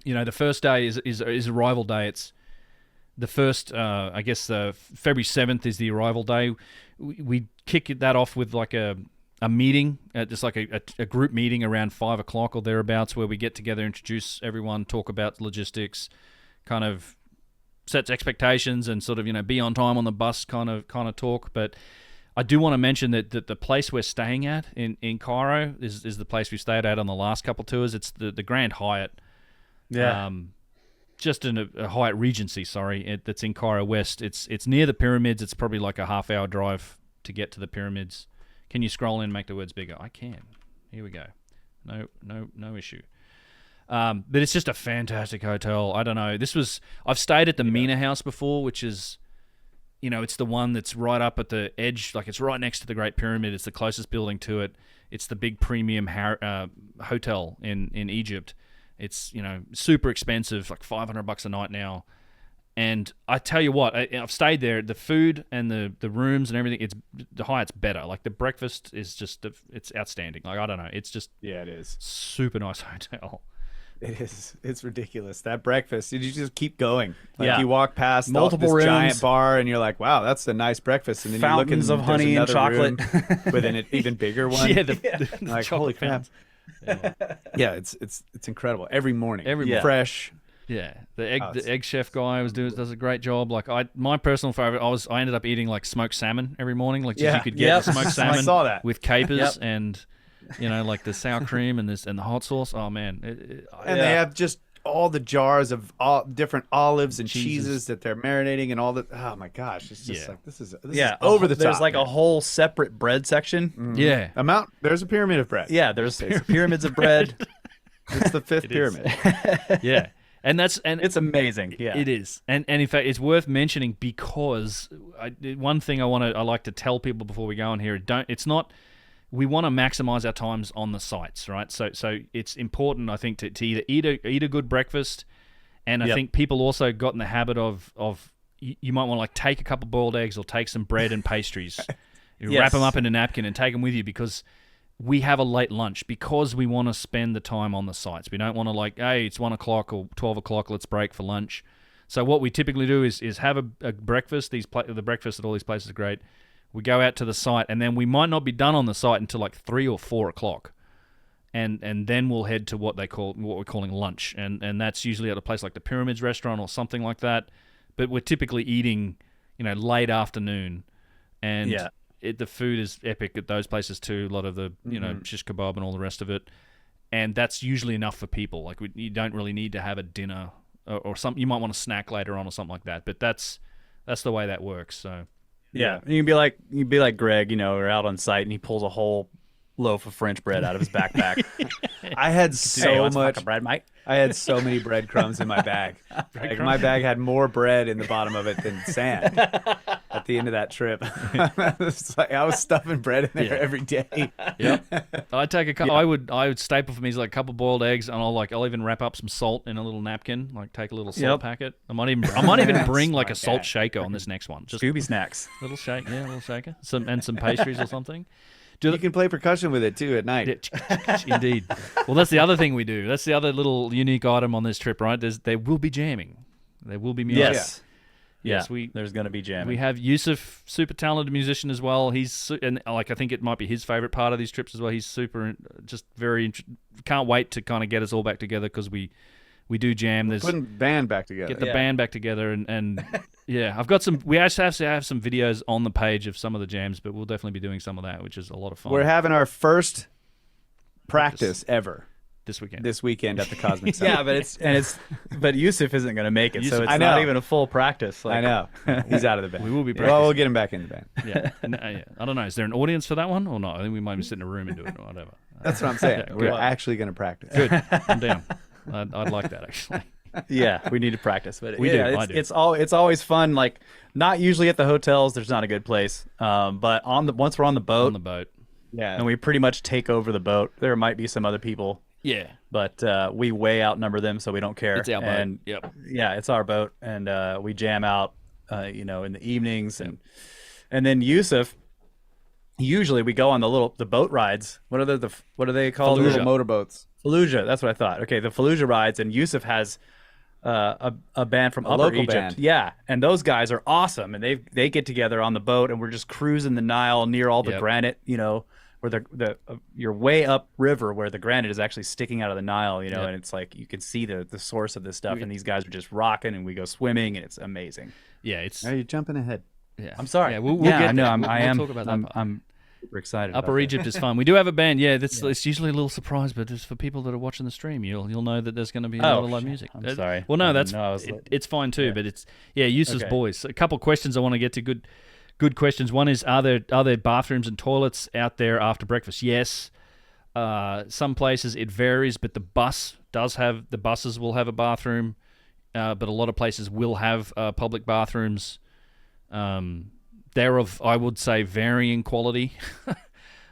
Speaker 3: the first day is arrival day. It's the first, I guess, February 7th is the arrival day. We kick that off with like a meeting, just like a group meeting around 5 o'clock or thereabouts, where we get together, introduce everyone, talk about logistics, kind of sets expectations, and sort of be on time on the bus kind of talk. But I do want to mention that the place we're staying at in Cairo is the place we stayed at on the last couple tours. It's the Grand Hyatt.
Speaker 2: Yeah.
Speaker 3: Just in a Hyatt Regency, that's in Cairo West. It's near the pyramids. It's probably like a half-hour drive to get to the pyramids. Can you scroll in and make the words bigger? I can. Here we go. No issue. But it's just a fantastic hotel. I don't know. I've stayed at the Mina House before, which is, it's the one that's right up at the edge, like it's right next to the Great Pyramid. It's the closest building to it. It's the big premium hotel in Egypt. It's, super expensive, like $500 a night now. And I tell you what, I've stayed there. The food and the rooms and everything, the Hyatt's better. Like the breakfast is just, it's outstanding. Like I don't know, it's just
Speaker 1: it is
Speaker 3: super nice hotel.
Speaker 1: It is. It's ridiculous. That breakfast, you just keep going. Like
Speaker 2: Yeah.
Speaker 1: you walk past
Speaker 2: Multiple
Speaker 1: this
Speaker 2: rooms.
Speaker 1: giant bar, and you're like, "Wow, that's a nice breakfast." And then
Speaker 2: Fountains
Speaker 1: you
Speaker 2: of
Speaker 1: look, and
Speaker 2: honey and
Speaker 1: there's another
Speaker 2: chocolate.
Speaker 1: room with an even bigger one.
Speaker 3: Yeah, the
Speaker 1: like
Speaker 3: chocolate
Speaker 1: holy crap.
Speaker 3: fountains.
Speaker 1: Yeah, it's incredible. Every morning,
Speaker 3: Every
Speaker 1: fresh.
Speaker 3: Yeah, the
Speaker 1: Oh,
Speaker 3: egg chef guy does a great job. Like my personal favorite, I ended up eating like smoked salmon every morning. Like you could get the smoked salmon
Speaker 1: I saw that.
Speaker 3: with capers and like the sour cream and the hot sauce. Oh man,
Speaker 1: And they have just all the jars of all different olives and
Speaker 3: Cheeses.
Speaker 1: cheeses that they're marinating and all the. Oh my gosh, it's just like this is
Speaker 2: over
Speaker 1: the top.
Speaker 2: There's like a whole separate bread section.
Speaker 3: Yeah,
Speaker 1: There's a pyramid of bread.
Speaker 2: Yeah, there's pyramids of bread.
Speaker 1: It's the fifth pyramid.
Speaker 3: yeah. And
Speaker 2: it's amazing. Yeah,
Speaker 3: it is. And in fact, it's worth mentioning because one thing I like to tell people before we go on here, we want to maximize our times on the sites, right? So it's important, I think, to either eat a good breakfast, and I think people also got in the habit of you might want to like take a couple boiled eggs or take some bread and pastries, wrap them up in a napkin and take them with you because we have a late lunch because we want to spend the time on the sites. We don't want to like, hey, it's 1 o'clock or 12 o'clock, let's break for lunch. So what we typically do is have a breakfast. The breakfast at all these places are great. We go out to the site, and then we might not be done on the site until like 3 or 4 o'clock, and then we'll head to what we're calling lunch, and that's usually at a place like the Pyramids restaurant or something like that. But we're typically eating, late afternoon, and the food is epic at those places too. A lot of the shish kebab and all the rest of it, and that's usually enough for people. Like you don't really need to have a dinner or something. You might want a snack later on or something like that, but that's the way that works. So.
Speaker 2: Yeah, you can be like Greg, we're out on site and he pulls a whole loaf of French bread out of his backpack.
Speaker 1: I had so much
Speaker 2: bread, mate.
Speaker 1: I had so many breadcrumbs in my bag. Like my bag had more bread in the bottom of it than sand. At the end of that trip, I was stuffing bread in there every day.
Speaker 3: Yep. I'd take a couple. I would staple for me like a couple boiled eggs, and I'll even wrap up some salt in a little napkin. Like take a little salt packet. I might even bring like a salt shaker on this next one. Just
Speaker 2: Scooby snacks.
Speaker 3: Little shake, a little shaker. Some pastries or something.
Speaker 1: You can play percussion with it too at night.
Speaker 3: Indeed. Well, that's the other thing we do. That's the other little unique item on this trip, right? There will be jamming. There will be music.
Speaker 2: Yes. Yes, there's going to be jamming.
Speaker 3: We have Yusuf, super talented musician as well. And I think it might be his favorite part of these trips as well. He's can't wait to kind of get us all back together because we do jam. There's
Speaker 1: putting band back together.
Speaker 3: Get the band back together and yeah, I've got some. We actually have some videos on the page of some of the jams, but we'll definitely be doing some of that, which is a lot of fun.
Speaker 1: We're having our first practice ever
Speaker 3: this
Speaker 1: weekend at the Cosmic Center.
Speaker 2: Yeah, but Yusuf isn't going to make it, so it's
Speaker 1: I
Speaker 2: not
Speaker 1: know.
Speaker 2: even a full practice.
Speaker 1: I know he's out of the band.
Speaker 3: We will be practicing.
Speaker 1: Well, we'll get him back in the band.
Speaker 3: Yeah. I don't know. Is there an audience for that one or not? I think we might sit in a room and do it or whatever.
Speaker 1: That's what I'm saying.
Speaker 3: Yeah,
Speaker 1: We're actually going to practice.
Speaker 3: Good. I'm down. I'd like that actually.
Speaker 2: Yeah, we need to practice, but
Speaker 3: we do. I do.
Speaker 2: It's always fun. Like not usually at the hotels. There's not a good place. But once we're on the boat,
Speaker 1: yeah,
Speaker 2: and we pretty much take over the boat. There might be some other people.
Speaker 3: Yeah,
Speaker 2: but we way outnumber them, so we don't care.
Speaker 3: It's our boat.
Speaker 2: And,
Speaker 3: yep.
Speaker 2: Yeah, it's our boat, and we jam out, in the evenings, and then Yusuf. Usually we go on the boat rides. What are they called?
Speaker 1: Little motorboats.
Speaker 2: Fallujah. That's what I thought. Okay, the Fallujah rides, and Yusuf has a band from Upper
Speaker 1: local
Speaker 2: Egypt.
Speaker 1: band.
Speaker 2: Yeah, and those guys are awesome, and they get together on the boat, and we're just cruising the Nile near all the granite, where you're way up river where the granite is actually sticking out of the Nile, and it's like you can see the source of this stuff, and these guys are just rocking, and we go swimming, and it's amazing.
Speaker 3: Yeah, it's.
Speaker 1: Are you jumping ahead?
Speaker 3: Yeah,
Speaker 2: I'm sorry.
Speaker 3: Yeah, we'll get
Speaker 2: no,
Speaker 3: there.
Speaker 2: I am.
Speaker 3: Talk about that.
Speaker 2: I'm super excited.
Speaker 3: Upper Egypt is fun. We do have a band. Yeah, it's usually a little surprise, but it's for people that are watching the stream. You'll know that there's going to be a lot of live music.
Speaker 2: I'm sorry.
Speaker 3: Well, no, it's fine too. But it's Yusuf's boys. A couple of questions I want to get to. Good questions. One is, are there bathrooms and toilets out there after breakfast? Yes. Some places it varies, but the bus does have the buses will have a bathroom, but a lot of places will have public bathrooms. They're of, I would say, varying quality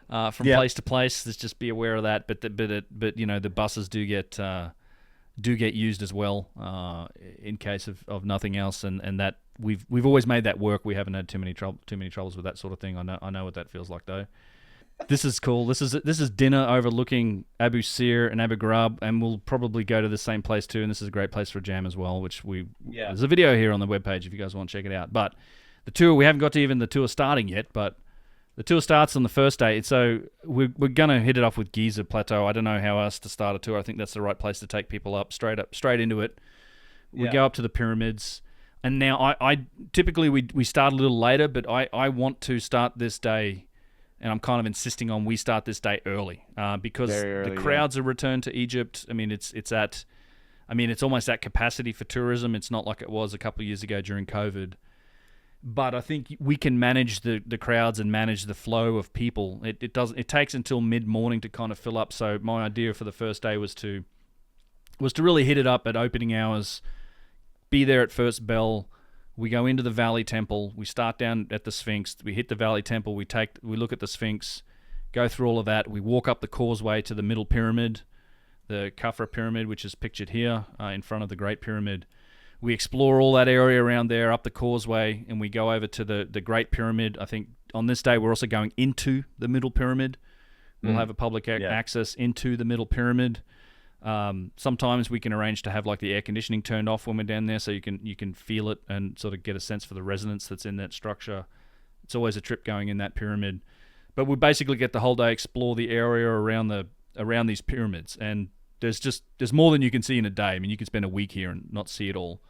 Speaker 3: from place to place. Let's just be aware of that. But the buses do get used as well in case of nothing else, and that we've always made that work. We haven't had too many troubles with that sort of thing. I know what that feels like though. This is cool. This is dinner overlooking Abu Sir and Abu Ghraib, and we'll probably go to the same place too. And this is a great place for a jam as well. There's a video here on the webpage if you guys want to check it out. But the tour, we haven't got to even the tour starting yet, but the tour starts on the first day. So we're gonna hit it off with Giza Plateau. I don't know how else to start a tour. I think that's the right place to take people straight into it. We go up to the pyramids. And now I typically we start a little later, but I want to start this day, and I'm kind of insisting on we start this day early because the crowds are returned to Egypt. I mean, it's almost at capacity for tourism. It's not like it was a couple of years ago during COVID. But I think we can manage the crowds and manage the flow of people. It takes until mid-morning to kind of fill up. So my idea for the first day was to really hit it up at opening hours. Be there at first bell. We go into the Valley Temple. We start down at the Sphinx. We hit the Valley Temple. We look at the Sphinx, go through all of that. We walk up the causeway to the middle pyramid, the Khafra Pyramid, which is pictured here in front of the Great Pyramid. We explore all that area around there, up the causeway, and we go over to the Great Pyramid. I think on this day we're also going into the middle pyramid. We'll have a public access into the middle pyramid. Sometimes we can arrange to have like the air conditioning turned off when we're down there, so you can feel it and sort of get a sense for the resonance that's in that structure. It's always a trip going in that pyramid, but we basically get the whole day explore the area around these pyramids, and there's more than you can see in a day. I mean, you could spend a week here and not see it all,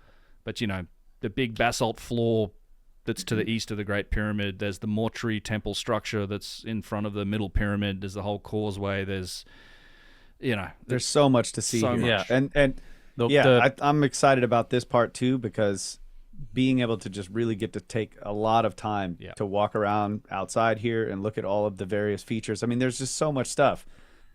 Speaker 3: but the big basalt floor that's to the east of the Great Pyramid. There's the mortuary temple structure that's in front of the middle pyramid. There's the whole causeway. There's
Speaker 1: so much to see here.
Speaker 3: much.
Speaker 1: I'm excited about this part too, because being able to just really get to take a lot of time to walk around outside here and look at all of the various features. I mean, there's just so much stuff.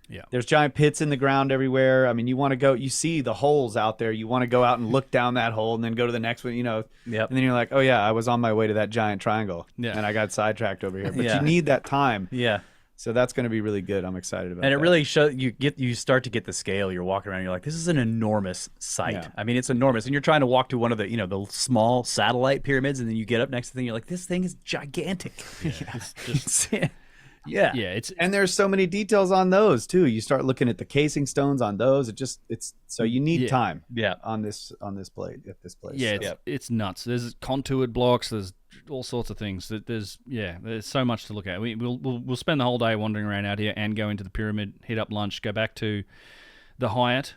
Speaker 3: Yeah.
Speaker 1: There's giant pits in the ground everywhere. I mean, you see the holes out there. You want to go out and look down that hole and then go to the next one, and then you're like, oh yeah, I was on my way to that giant triangle and I got sidetracked over here. But you need that time.
Speaker 2: Yeah.
Speaker 1: So that's going to be really good. I'm excited about it.
Speaker 2: And it really shows you start to get the scale. You're walking around, you're like, this is an enormous site.
Speaker 1: Yeah.
Speaker 2: I mean, it's enormous. And you're trying to walk to one of the, the small satellite pyramids, and then you get up next to the thing, you're like, this thing is gigantic.
Speaker 3: Yeah.
Speaker 1: And there's so many details on those too. You start looking at the casing stones on those. It's so you need time.
Speaker 2: Yeah.
Speaker 1: On this place at this place.
Speaker 3: Yeah,
Speaker 1: so.
Speaker 3: it's nuts. There's contoured blocks. There's all sorts of things. There's so much to look at. We'll spend the whole day wandering around out here and go into the pyramid, hit up lunch, go back to the Hyatt,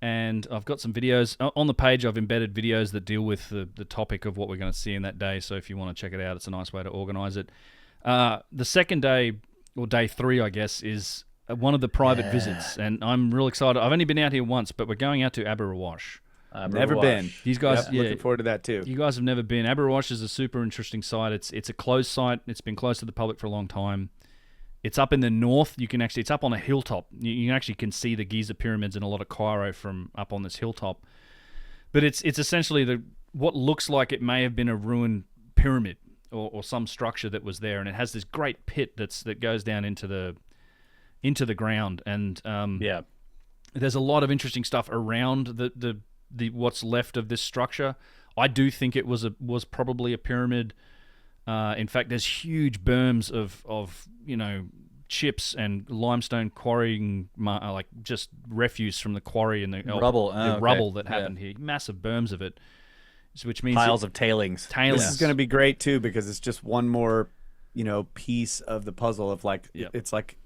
Speaker 3: and I've got some videos on the page. I've embedded videos that deal with the topic of what we're going to see in that day. So if you want to check it out, it's a nice way to organize it. The second day, or day 3, I guess, is one of the private visits, and I'm real excited. I've only been out here once, but we're going out to Abu Rawash.
Speaker 1: Never been.
Speaker 3: These guys,
Speaker 1: looking forward to that too.
Speaker 3: You guys have never been. Abu Rawash is a super interesting site. It's a closed site. It's been closed to the public for a long time. It's up in the north. It's up on a hilltop. You actually can see the Giza pyramids and a lot of Cairo from up on this hilltop. But it's essentially what looks like it may have been a ruined pyramid or some structure that was there, and it has this great pit that goes down into the ground, and there's a lot of interesting stuff around the what's left of this structure. I do think it was probably a pyramid. In fact, there's huge berms of chips and limestone quarrying, like just refuse from the quarry and the
Speaker 2: rubble,
Speaker 3: rubble that happened here. Massive berms of it. Which means
Speaker 2: piles of tailings.
Speaker 1: This is going to be great too, because it's just one more, piece of the puzzle of it's like,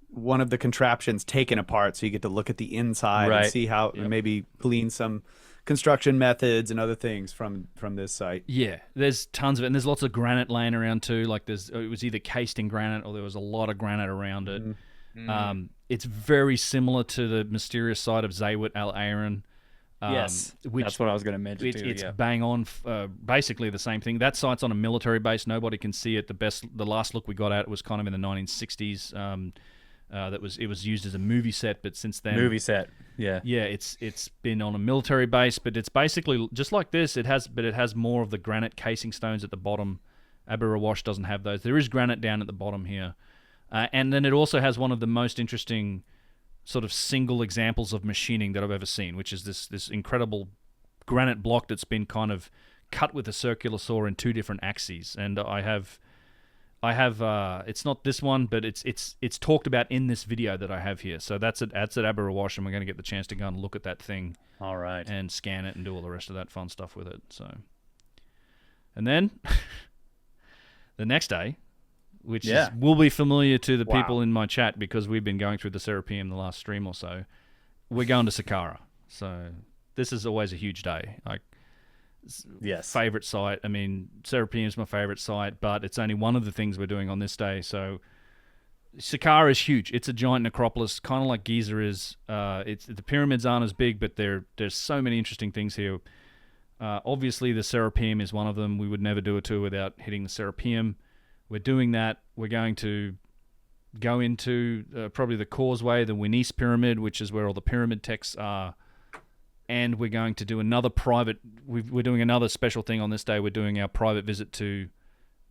Speaker 1: one of the contraptions taken apart, so you get to look at the inside and see how and maybe glean some construction methods and other things from this site.
Speaker 3: Yeah, there's tons of it, and there's lots of granite laying around too. Like it was either cased in granite or there was a lot of granite around it. Mm-hmm. It's very similar to the mysterious site of Zaywit al-Aaron.
Speaker 2: Yes, that's what I was going to mention too.
Speaker 3: It's bang on, basically the same thing. That site's on a military base. Nobody can see it. The last look we got at it was kind of in the 1960s. it was used as a movie set, but since then
Speaker 2: Movie set. Yeah.
Speaker 3: yeah, it's been on a military base, but it's basically just like this. It has more of the granite casing stones at the bottom. Aberrawash doesn't have those. There is granite down at the bottom here, and then it also has one of the most interesting sort of single examples of machining that I've ever seen, which is this incredible granite block that's been kind of cut with a circular saw in 2 different axes. And I have it's not this one, but it's talked about in this video that I have here. So that's at Aberrawash, and we're going to get the chance to go and look at that thing.
Speaker 2: All right.
Speaker 3: And scan it and do all the rest of that fun stuff with it. So, and then the next day, which will be familiar to the people in my chat because we've been going through the Serapeum the last stream or so, we're going to Saqqara. So this is always a huge day. Like, favorite site. I mean, Serapeum is my favorite site, but it's only one of the things we're doing on this day. So Saqqara is huge. It's a giant necropolis, kind of like Giza is. The pyramids aren't as big, but there's so many interesting things here. Obviously, the Serapeum is one of them. We would never do a tour without hitting the Serapeum. We're doing that. We're going to go into probably the Causeway, the Winis Pyramid, which is where all the pyramid texts are. And we're going to do another we're doing another special thing on this day. We're doing our private visit to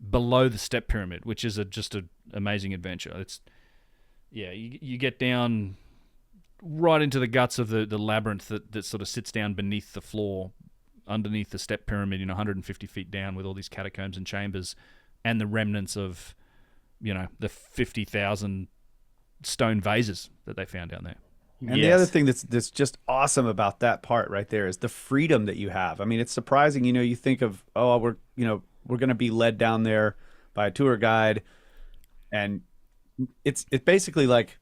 Speaker 3: below the Step Pyramid, which is just an amazing adventure. You get down right into the guts of the labyrinth that sort of sits down beneath the floor, underneath the Step Pyramid, 150 feet down, with all these catacombs and chambers and the remnants of, the 50,000 stone vases that they found down there.
Speaker 1: And the other thing that's just awesome about that part right there is the freedom that you have. I mean, it's surprising. You think of, we're going to be led down there by a tour guide, and it's basically like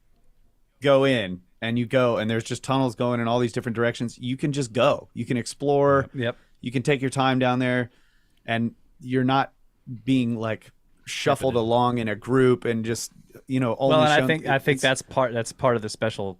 Speaker 1: go in and you go, and there's just tunnels going in all these different directions. You can just go. You can explore.
Speaker 2: Yep.
Speaker 1: You can take your time down there, and you're not being like shuffled along in a group and just only.
Speaker 2: Well, and I think that's part of the special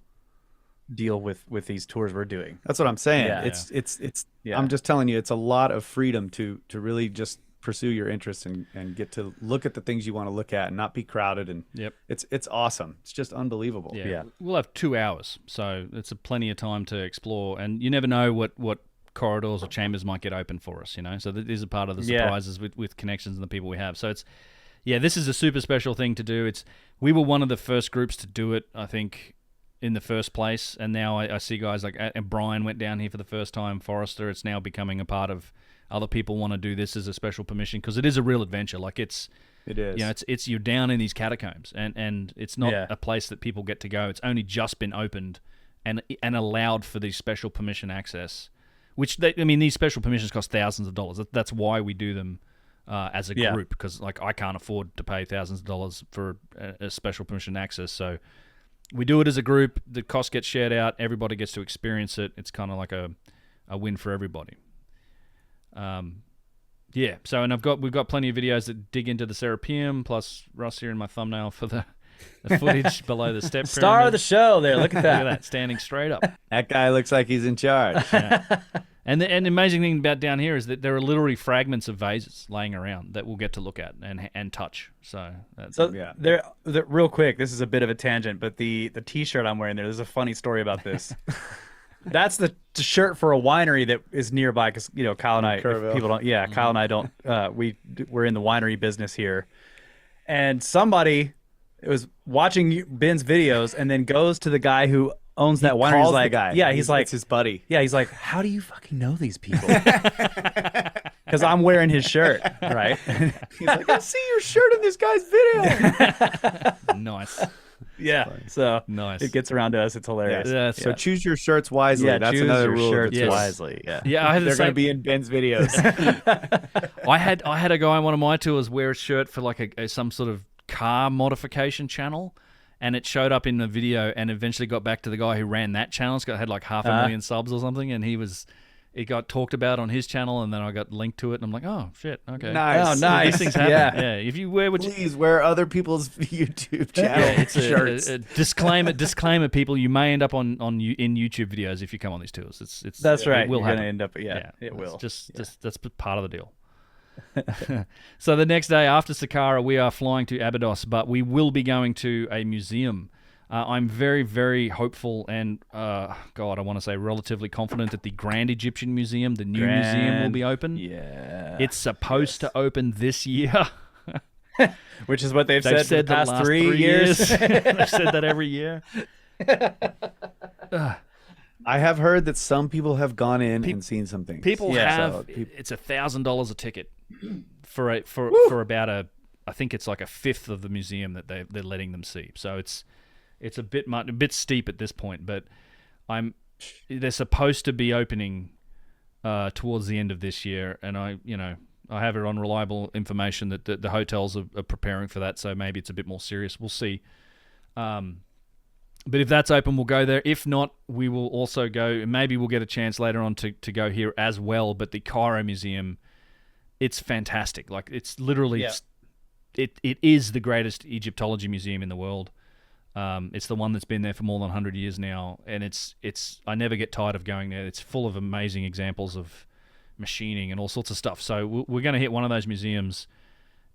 Speaker 2: deal with these tours we're doing.
Speaker 1: That's what I'm saying.
Speaker 2: Yeah.
Speaker 1: I'm just telling you, it's a lot of freedom to really just pursue your interests and get to look at the things you want to look at and not be crowded. And it's awesome. It's just unbelievable.
Speaker 3: Yeah. We'll have 2 hours, so it's plenty of time to explore, and you never know what corridors or chambers might get open for us, so that is a part of the surprises with connections and the people we have. So this is a super special thing to do. We were one of the first groups to do it, I think, in the first place, and now I see guys like Brian went down here for the first time, Forrester. It's now becoming a part of other people want to do this as a special permission because it is a real adventure. Like it is. It's you're down in these catacombs, and it's not a place that people get to go. It's only just been opened and allowed for these special permission access, which these special permissions cost thousands of dollars. That's why we do them as a group, because like I can't afford to pay thousands of dollars for a special permission access. So we do it as a group. The cost gets shared out. Everybody gets to experience it. It's kind of like a win for everybody. So and we've got plenty of videos that dig into the Serapeum, plus Russ here in my thumbnail for the footage below the Step Pyramid.
Speaker 2: Star of the show there. Look at that.
Speaker 3: Look at that, standing straight up.
Speaker 1: That guy looks like he's in charge.
Speaker 3: Yeah. And the amazing thing about down here is that there are literally fragments of vases laying around that we'll get to look at and touch. So
Speaker 2: real quick, this is a bit of a tangent, but the T-shirt I'm wearing there's a funny story about this. That's the shirt for a winery that is nearby because Kyle and I, if people don't, Kyle and I don't, we're in the winery business here, and somebody was watching Ben's videos and then goes to the guy who owns that winery. He's like, the guy. He's like,
Speaker 1: it's his buddy.
Speaker 2: Yeah, he's like, how do you fucking know these people? Because I'm wearing his shirt, right?
Speaker 1: He's like, I see your shirt in this guy's video.
Speaker 3: Nice.
Speaker 2: Yeah, so
Speaker 3: nice.
Speaker 2: It gets around to us. It's hilarious.
Speaker 1: Yes. So choose your shirts wisely.
Speaker 2: Yeah,
Speaker 1: that's
Speaker 2: choose
Speaker 1: another
Speaker 2: your
Speaker 1: rule.
Speaker 2: shirts wisely.
Speaker 3: Yeah. I had
Speaker 1: They're going to be in Ben's videos.
Speaker 3: I had a guy on one of my tours wear a shirt for like some sort of car modification channel, and it showed up in the video, and eventually got back to the guy who ran that channel. Had like 500,000 subs or something, and it got talked about on his channel, and then I got linked to it, and I'm like, oh shit, okay,
Speaker 1: nice.
Speaker 2: Oh, nice.
Speaker 3: These things happen. Yeah. If you wear
Speaker 1: please wear other people's YouTube channel shirts.
Speaker 3: A disclaimer, people, you may end up in YouTube videos if you come on these tours.
Speaker 2: That's right.
Speaker 3: It will
Speaker 2: You're
Speaker 3: happen.
Speaker 2: Gonna end up. It will.
Speaker 3: Just that's part of the deal. So the next day after Saqqara, we are flying to Abydos, but we will be going to a museum I'm very, very hopeful and, God, I want to say relatively confident that the Grand Egyptian Museum, the new museum, will be open.
Speaker 2: Yeah.
Speaker 3: It's supposed to open this year.
Speaker 2: Which is what they've
Speaker 3: They've
Speaker 2: said for the
Speaker 3: said
Speaker 2: past
Speaker 3: last
Speaker 2: 3 years.
Speaker 3: They've said that every year.
Speaker 1: I have heard that some people have gone in and seen some things.
Speaker 3: People have.
Speaker 1: So
Speaker 3: It's $1,000 a ticket for about I think it's like a fifth of the museum that they're letting them see. So it's a bit steep at this point. But they're supposed to be opening towards the end of this year, and I have it on reliable information that the hotels are preparing for that. So maybe it's a bit more serious. We'll see. But if that's open, we'll go there. If not, we will also go. Maybe we'll get a chance later on to go here as well. But the Cairo Museum, it's fantastic. Like, it's literally, it is the greatest Egyptology museum in the world. It's the one that's been there for more than 100 years now, and it's. I never get tired of going there. It's full of amazing examples of machining and all sorts of stuff. So we're going to hit one of those museums,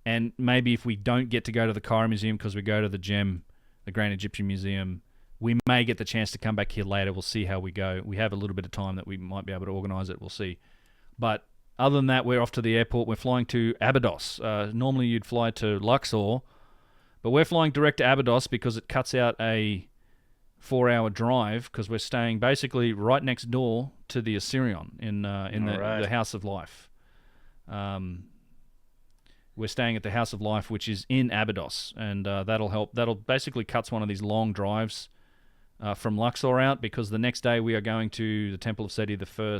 Speaker 3: and maybe if we don't get to go to the Cairo Museum because we go to the GEM, the Grand Egyptian Museum, we may get the chance to come back here later. We'll see how we go. We have a little bit of time that we might be able to organise it. We'll see. But other than that, we're off to the airport. We're flying to Abydos. Normally you'd fly to Luxor, but we're flying direct to Abydos because it cuts out a 4-hour drive because we're staying basically right next door to the Assyrian in the House of Life. We're staying at the House of Life, which is in Abydos, and that'll help. That'll basically cuts one of these long drives from Luxor out, because the next day we are going to the Temple of Seti I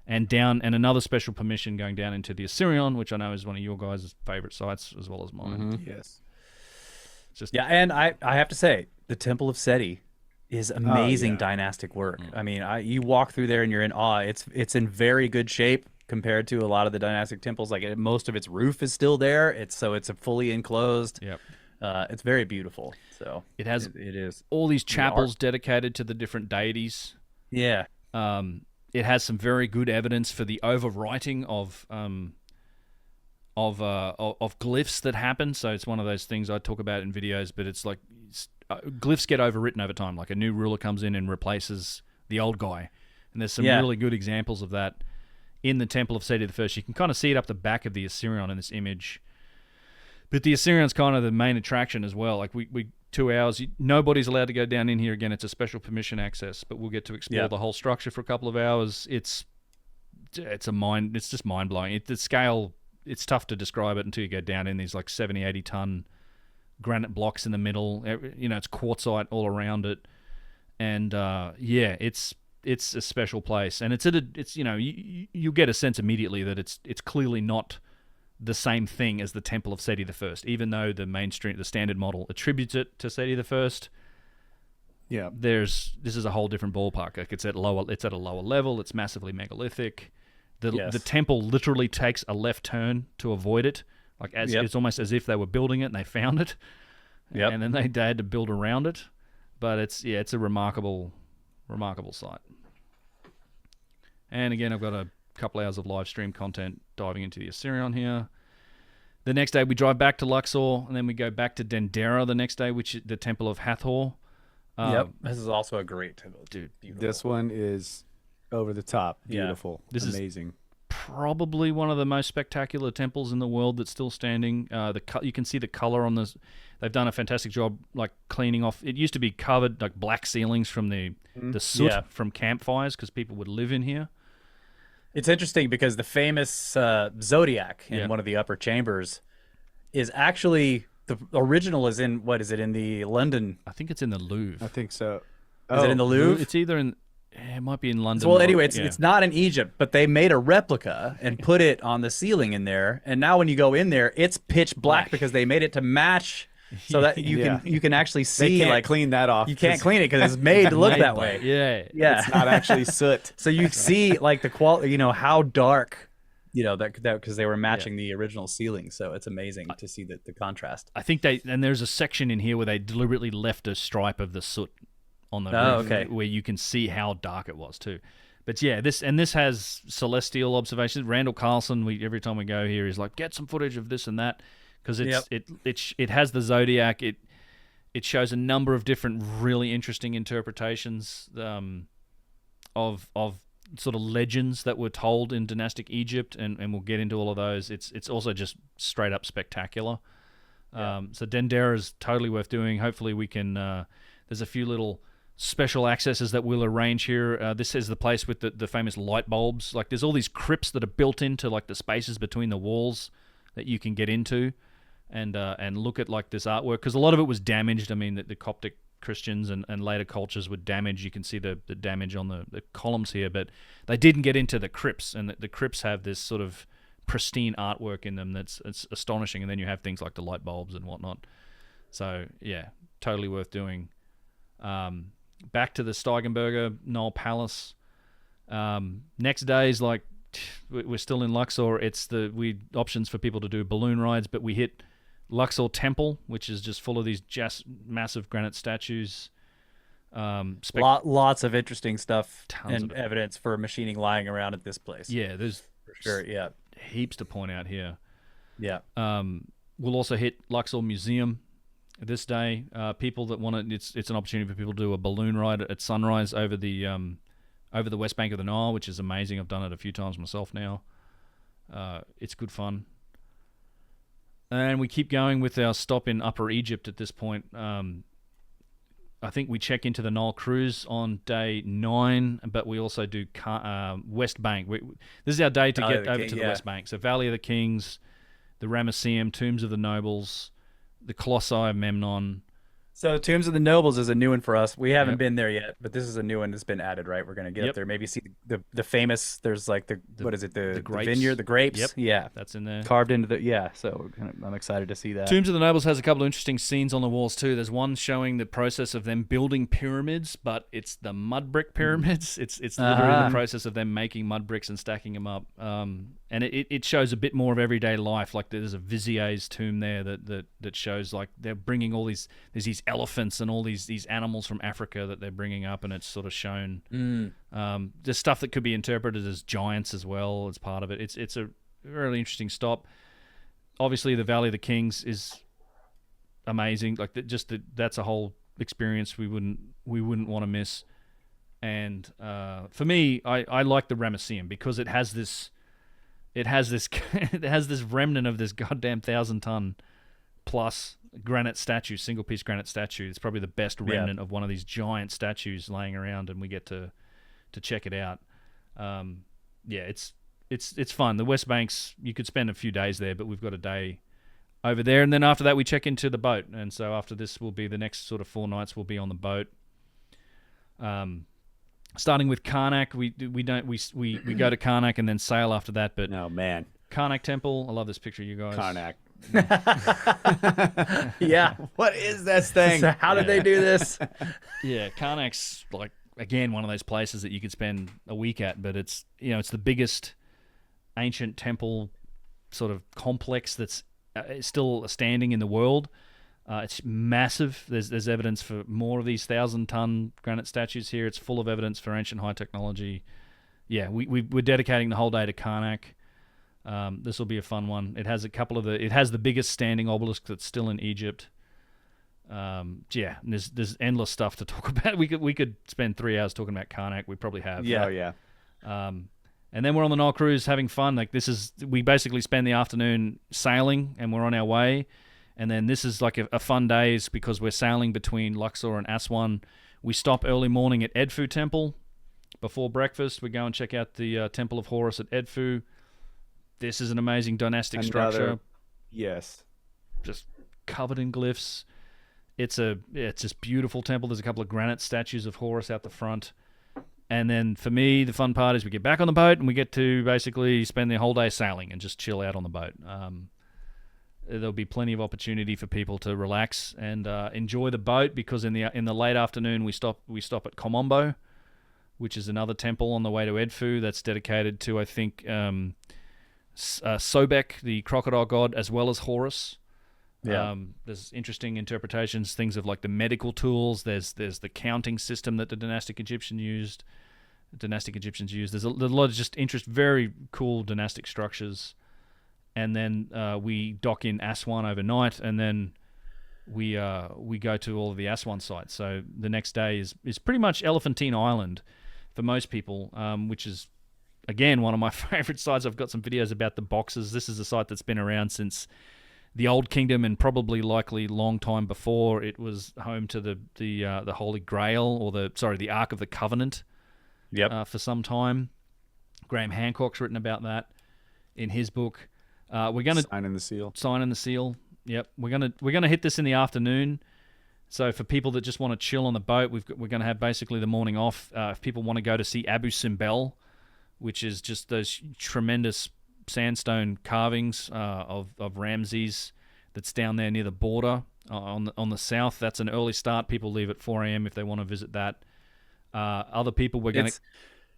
Speaker 3: and another special permission going down into the Assyrian, which I know is one of your guys' favorite sites as well as mine.
Speaker 1: Yes.
Speaker 2: And I have to say, the Temple of Seti is amazing dynastic work. I mean, you walk through there and you're in awe. It's in very good shape compared to a lot of the dynastic temples. Like, most of its roof is still there. It's a fully enclosed.
Speaker 3: Yep.
Speaker 2: It's very beautiful. So
Speaker 3: it has
Speaker 2: it is
Speaker 3: all these chapels dedicated to the different deities.
Speaker 2: Yeah.
Speaker 3: It has some very good evidence for the overwriting of glyphs that happen. So it's one of those things I talk about in videos, but it's like glyphs get overwritten over time. Like, a new ruler comes in and replaces the old guy, and there's some really good examples of that in the Temple of Seti I. You can kind of see it up the back of the Assyrian in this image. But the Assyrian's kind of the main attraction as well. Like, we 2 hours, nobody's allowed to go down in here again. It's a special permission access, but we'll get to explore the whole structure for a couple of hours. It's just mind blowing. The scale, it's tough to describe it until you go down in these like 70, 80 ton granite blocks in the middle. It's quartzite all around it, and it's a special place. And you get a sense immediately that it's clearly not the same thing as the Temple of Seti I, even though the standard model attributes it to Seti I.
Speaker 1: Yeah,
Speaker 3: this is a whole different ballpark. Like, it's at a lower level. It's massively megalithic. The temple literally takes a left turn to avoid it. Like, it's almost as if they were building it and they found it, and then they had to build around it. But it's a remarkable site. And again, I've got a couple hours of live stream content diving into the Assyrian here. The next day we drive back to Luxor, and then we go back to Dendera the next day, which is the Temple of Hathor.
Speaker 2: This is also a great temple,
Speaker 3: dude.
Speaker 2: Beautiful.
Speaker 1: This one is over the top, beautiful.
Speaker 3: This
Speaker 1: amazing.
Speaker 3: Is probably one of the most spectacular temples in the world that's still standing. You can see the color on this. They've done a fantastic job, like, cleaning off. It used to be covered like black ceilings from the soot from campfires because people would live in here.
Speaker 2: It's interesting because the famous zodiac in one of the upper chambers is actually the original is in in the London?
Speaker 3: I think it's in the Louvre.
Speaker 1: I think so.
Speaker 2: Is it in the Louvre?
Speaker 3: It's either in. It might be in London.
Speaker 2: Well, anyway, it's not in Egypt, but they made a replica and put it on the ceiling in there. And now when you go in there, it's pitch black because they made it to match, so that you can actually see.
Speaker 1: They can't clean that off.
Speaker 2: You can't clean it because it's made to look that way.
Speaker 3: Yeah.
Speaker 1: It's not actually soot.
Speaker 2: So you see like the quality, how dark, that because they were matching the original ceiling. So it's amazing to see the contrast.
Speaker 3: I think there's a section in here where they deliberately left a stripe of the soot on the roof, where you can see how dark it was too. But yeah, this has celestial observations. Randall Carlson, every time we go here, is like, get some footage of this and that, because it has the zodiac. it shows a number of different really interesting interpretations of sort of legends that were told in dynastic Egypt, and we'll get into all of those. It's also just straight up spectacular. So Dendera is totally worth doing. Hopefully we can. There's a few little special accesses that we'll arrange here. This is the place with the famous light bulbs. Like there's all these crypts that are built into like the spaces between the walls that you can get into, and look at like this artwork, because a lot of it was damaged. I mean, the Coptic Christians and later cultures were damaged. You can see the damage on the columns here, but they didn't get into the crypts, and the crypts have this sort of pristine artwork in them it's astonishing. And then you have things like the light bulbs and whatnot. So yeah, totally worth doing. Back to the Steigenberger Knoll Palace. Next day is like we're still in Luxor. It's we options for people to do balloon rides, but we hit Luxor Temple, which is just full of these massive granite statues.
Speaker 2: Lots of interesting stuff
Speaker 3: Tons
Speaker 2: and
Speaker 3: of
Speaker 2: evidence for machining lying around at this place.
Speaker 3: Yeah, there's
Speaker 2: for sure. Yeah,
Speaker 3: heaps to point out here.
Speaker 2: Yeah.
Speaker 3: We'll also hit Luxor Museum this day. People that want to, it's an opportunity for people to do a balloon ride at sunrise over the west bank of the Nile, which is amazing. I've done it a few times myself now. It's good fun. And we keep going with our stop in Upper Egypt at this point. I think we check into the Nile cruise on day 9, but we also do West Bank. This is our day to get over to the West Bank. So Valley of the Kings, the Ramesseum, Tombs of the Nobles, the Colossi of Memnon.
Speaker 2: So Tombs of the Nobles is a new one for us. We haven't been there yet, but this is a new one that's been added, right? We're going to get up there, maybe see the famous, there's like what is it, the vineyard, the grapes?
Speaker 3: Yep.
Speaker 2: Yeah.
Speaker 3: That's in there.
Speaker 2: Carved into so I'm excited to see that.
Speaker 3: Tombs of the Nobles has a couple of interesting scenes on the walls too. There's one showing the process of them building pyramids, but it's the mud brick pyramids. It's literally the process of them making mud bricks and stacking them up. And it shows a bit more of everyday life. Like there's a vizier's tomb there that shows like they're bringing all there's these elephants and all these animals from Africa that they're bringing up, and it's sort of shown. There's stuff that could be interpreted as giants as well as part of it. It's a really interesting stop. Obviously, the Valley of the Kings is amazing. Like that's a whole experience we wouldn't want to miss. And for me, I like the Ramesseum because it has this remnant of this goddamn 1,000-ton plus granite statue, single piece granite statue. It's probably the best remnant of one of these giant statues laying around, and we get to check it out. It's fun. The West Bank's, you could spend a few days there, but we've got a day over there, and then after that we check into the boat. And so after this will be the next sort of 4 nights we'll be on the boat. Starting with Karnak, we go to Karnak and then sail after that. But
Speaker 1: oh man,
Speaker 3: Karnak Temple. I love this picture, you guys.
Speaker 1: Karnak.
Speaker 2: Yeah.
Speaker 1: What is this thing?
Speaker 2: So how did they do this?
Speaker 3: Yeah, Karnak's like again one of those places that you could spend a week at, but it's it's the biggest ancient temple sort of complex that's still standing in the world. It's massive. There's evidence for more of these 1,000-ton granite statues here. It's full of evidence for ancient high technology. Yeah, we're dedicating the whole day to Karnak. This will be a fun one. It has it has the biggest standing obelisk that's still in Egypt. And there's endless stuff to talk about. We could spend 3 hours talking about Karnak. We probably have.
Speaker 1: Yeah, yeah.
Speaker 3: And then we're on the Nile cruise having fun. Like we basically spend the afternoon sailing and we're on our way. And then this is like a fun day because we're sailing between Luxor and Aswan. We stop early morning at Edfu Temple. Before breakfast, we go and check out the Temple of Horus at Edfu. This is an amazing dynastic structure.
Speaker 1: Yes.
Speaker 3: Just covered in glyphs. It's this beautiful temple. There's a couple of granite statues of Horus out the front. And then for me, the fun part is we get back on the boat and we get to basically spend the whole day sailing and just chill out on the boat. There'll be plenty of opportunity for people to relax and enjoy the boat because in the late afternoon we stop at Komombo, which is another temple on the way to Edfu that's dedicated to, I think, Sobek, the crocodile god, as well as Horus.
Speaker 2: Yeah.
Speaker 3: There's interesting interpretations, things of like the medical tools. There's the counting system that the dynastic Egyptians used. There's a lot of just very cool dynastic structures. And then we dock in Aswan overnight, and then we go to all of the Aswan sites. So the next day is pretty much Elephantine Island for most people, which is again one of my favorite sites. I've got some videos about the boxes. This is a site that's been around since the Old Kingdom and probably likely long time before. It was home to the Holy Grail, or the Ark of the Covenant.
Speaker 2: Yep.
Speaker 3: For some time. Graham Hancock's written about that in his book. We're gonna
Speaker 1: sign in the seal.
Speaker 3: Sign in the seal. Yep. We're gonna hit this in the afternoon. So for people that just want to chill on the boat, we're gonna have basically the morning off. If people want to go to see Abu Simbel, which is just those tremendous sandstone carvings of Ramses that's down there near the border on the south. That's an early start. People leave at 4 a.m. if they want to visit that. Other people we're going to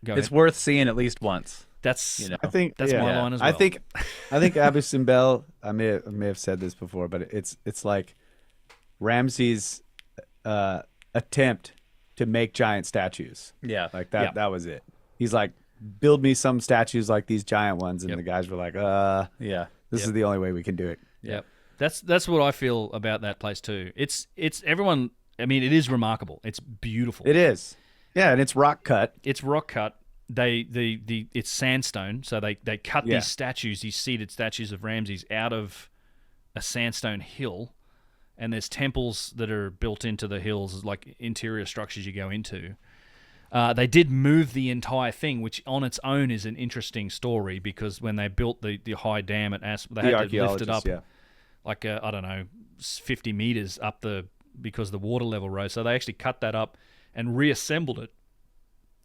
Speaker 3: go.
Speaker 2: It's worth seeing at least once.
Speaker 3: That's
Speaker 1: I think
Speaker 3: that's my line as well.
Speaker 1: I think Abu Simbel. I may have said this before, but it's like Ramses' attempt to make giant statues.
Speaker 2: Yeah,
Speaker 1: like that. Yeah. That was it. He's like, build me some statues like these giant ones, and the guys were like,
Speaker 2: yeah,
Speaker 1: this is the only way we can do it.
Speaker 3: Yep. That's what I feel about that place too. It's everyone. I mean, it is remarkable. It's beautiful.
Speaker 1: It is. Yeah, and it's rock cut.
Speaker 3: It's rock cut. It's sandstone, so they cut these statues, these seated statues of Ramses, out of a sandstone hill, and there's temples that are built into the hills, like interior structures you go into. They did move the entire thing, which on its own is an interesting story, because when they built the high dam at they had to lift it up like I don't know, 50 meters up because the water level rose. So they actually cut that up and reassembled it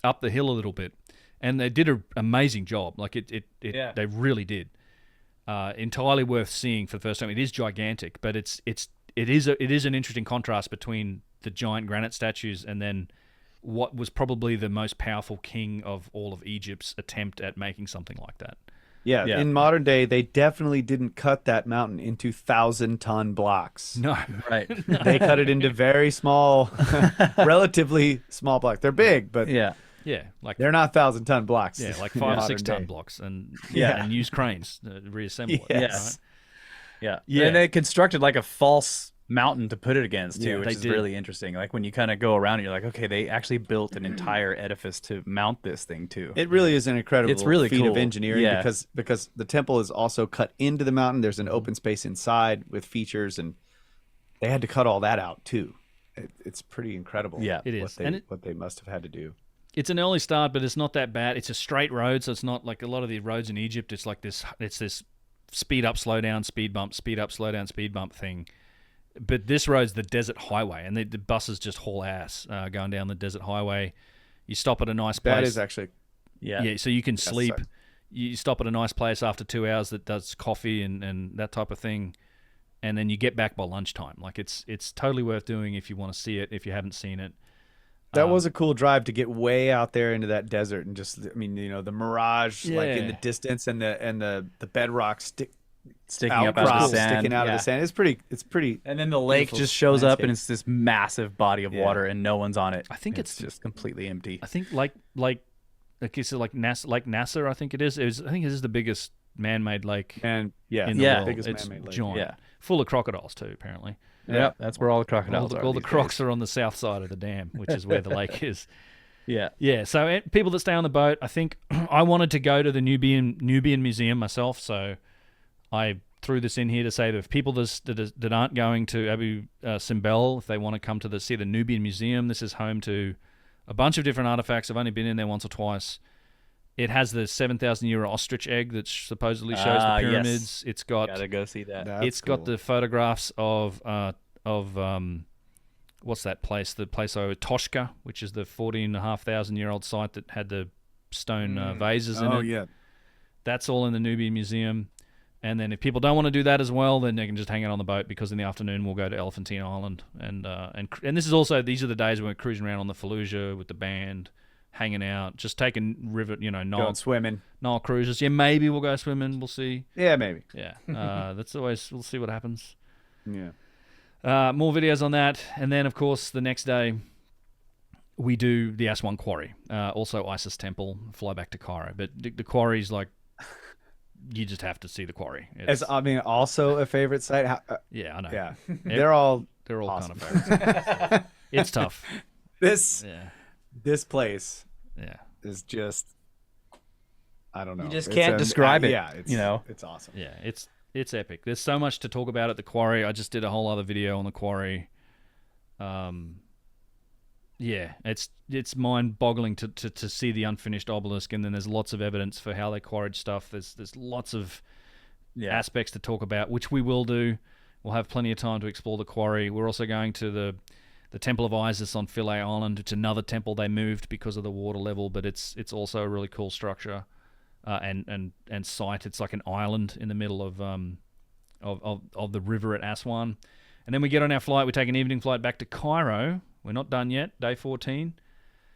Speaker 3: up the hill a little bit, and they did an amazing job. Like they really did. Entirely worth seeing for the first time. It is gigantic, but it is an interesting contrast between the giant granite statues and then what was probably the most powerful king of all of Egypt's attempt at making something like that.
Speaker 1: Yeah, in modern day, they definitely didn't cut that mountain into 1,000-ton blocks.
Speaker 3: No, right.
Speaker 1: They cut it into very small, relatively small blocks. They're big, but
Speaker 3: like
Speaker 1: they're not 1,000-ton blocks.
Speaker 3: Yeah, like 5 or 6 ton blocks, and use cranes to reassemble it.
Speaker 1: Yes.
Speaker 2: Right? Yeah, and they constructed like a false mountain to put it against too, which is really interesting. Like when you kind of go around it, you're like, okay, they actually built an entire edifice to mount this thing too.
Speaker 1: It really is an incredible feat of engineering, because the temple is also cut into the mountain. There's an open space inside with features, and they had to cut all that out too. It's pretty incredible.
Speaker 3: Yeah, it is.
Speaker 1: What they must have had to do.
Speaker 3: It's an early start, but it's not that bad. It's a straight road, so it's not like a lot of the roads in Egypt. It's like this. It's this speed up, slow down, speed bump, speed up, slow down, speed bump thing. But this road's the desert highway, and the buses just haul ass going down the desert highway. You stop at a nice place.
Speaker 1: That is actually,
Speaker 3: so you can sleep. You stop at a nice place after 2 hours that does coffee and that type of thing, and then you get back by lunchtime. Like it's totally worth doing if you want to see it, if you haven't seen it.
Speaker 1: That was a cool drive to get way out there into that desert and just, I mean, the mirage like in the distance and the bedrock sticking
Speaker 2: up out of the sand.
Speaker 1: Sticking out of the sand. It's pretty.
Speaker 2: And then the lake just shows up, and it's this massive body of water, and no one's on it.
Speaker 3: I think it's
Speaker 2: just completely empty.
Speaker 3: I think like Nasser. I think it is. I think it is the biggest man-made lake.
Speaker 1: And
Speaker 3: in the world.
Speaker 1: Biggest
Speaker 3: it's
Speaker 1: man-made lake.
Speaker 3: giant, full of crocodiles too. Apparently.
Speaker 2: Yeah, that's where all the crocodiles are.
Speaker 3: All the crocs are on the south side of the dam, which is where the lake is.
Speaker 2: Yeah.
Speaker 3: So people that stay on the boat, I think I wanted to go to the Nubian Museum myself, so I threw this in here to say that if people that aren't going to Abu Simbel, if they want to see the Nubian Museum, this is home to a bunch of different artifacts. I've only been in there once or twice. It has the 7,000-year ostrich egg that supposedly shows the pyramids.
Speaker 2: Yes.
Speaker 3: It's got
Speaker 2: gotta go see that.
Speaker 3: It's got the photographs of what's that place? The place over Toshka, which is the 14,500-year-old site that had the stone vases in it.
Speaker 1: Oh yeah,
Speaker 3: that's all in the Nubian Museum. And then if people don't want to do that as well, then they can just hang out on the boat, because in the afternoon we'll go to Elephantine Island, and this is also, these are the days when we're cruising around on the Fallujah with the band, hanging out, just taking river,
Speaker 1: going swimming,
Speaker 3: Nile cruises. Yeah, maybe we'll go swimming. We'll see.
Speaker 1: Yeah, maybe.
Speaker 3: Yeah, that's always, we'll see what happens.
Speaker 1: Yeah.
Speaker 3: More videos on that, and then of course the next day we do the Aswan Quarry, also Isis Temple, fly back to Cairo. But the quarry's like you just have to see the quarry.
Speaker 1: As I mean, also a favorite site.
Speaker 3: Yeah, I know.
Speaker 1: Yeah, they're all
Speaker 3: kind
Speaker 1: awesome.
Speaker 3: of favorites. It's tough.
Speaker 1: This place
Speaker 3: Yeah.
Speaker 1: is just, I don't know.
Speaker 2: You just can't describe it.
Speaker 1: Yeah, it's awesome.
Speaker 3: Yeah, it's epic. There's so much to talk about at the quarry. I just did a whole other video on the quarry. Yeah, it's mind-boggling to see the unfinished obelisk, and then there's lots of evidence for how they quarried stuff. There's lots of aspects to talk about, which we will do. We'll have plenty of time to explore the quarry. We're also going to the Temple of Isis on Philae Island. It's another temple they moved because of the water level, but it's also a really cool structure and site. It's like an island in the middle of the river at Aswan. And then we get on our flight. We take an evening flight back to Cairo. We're not done yet. Day 14.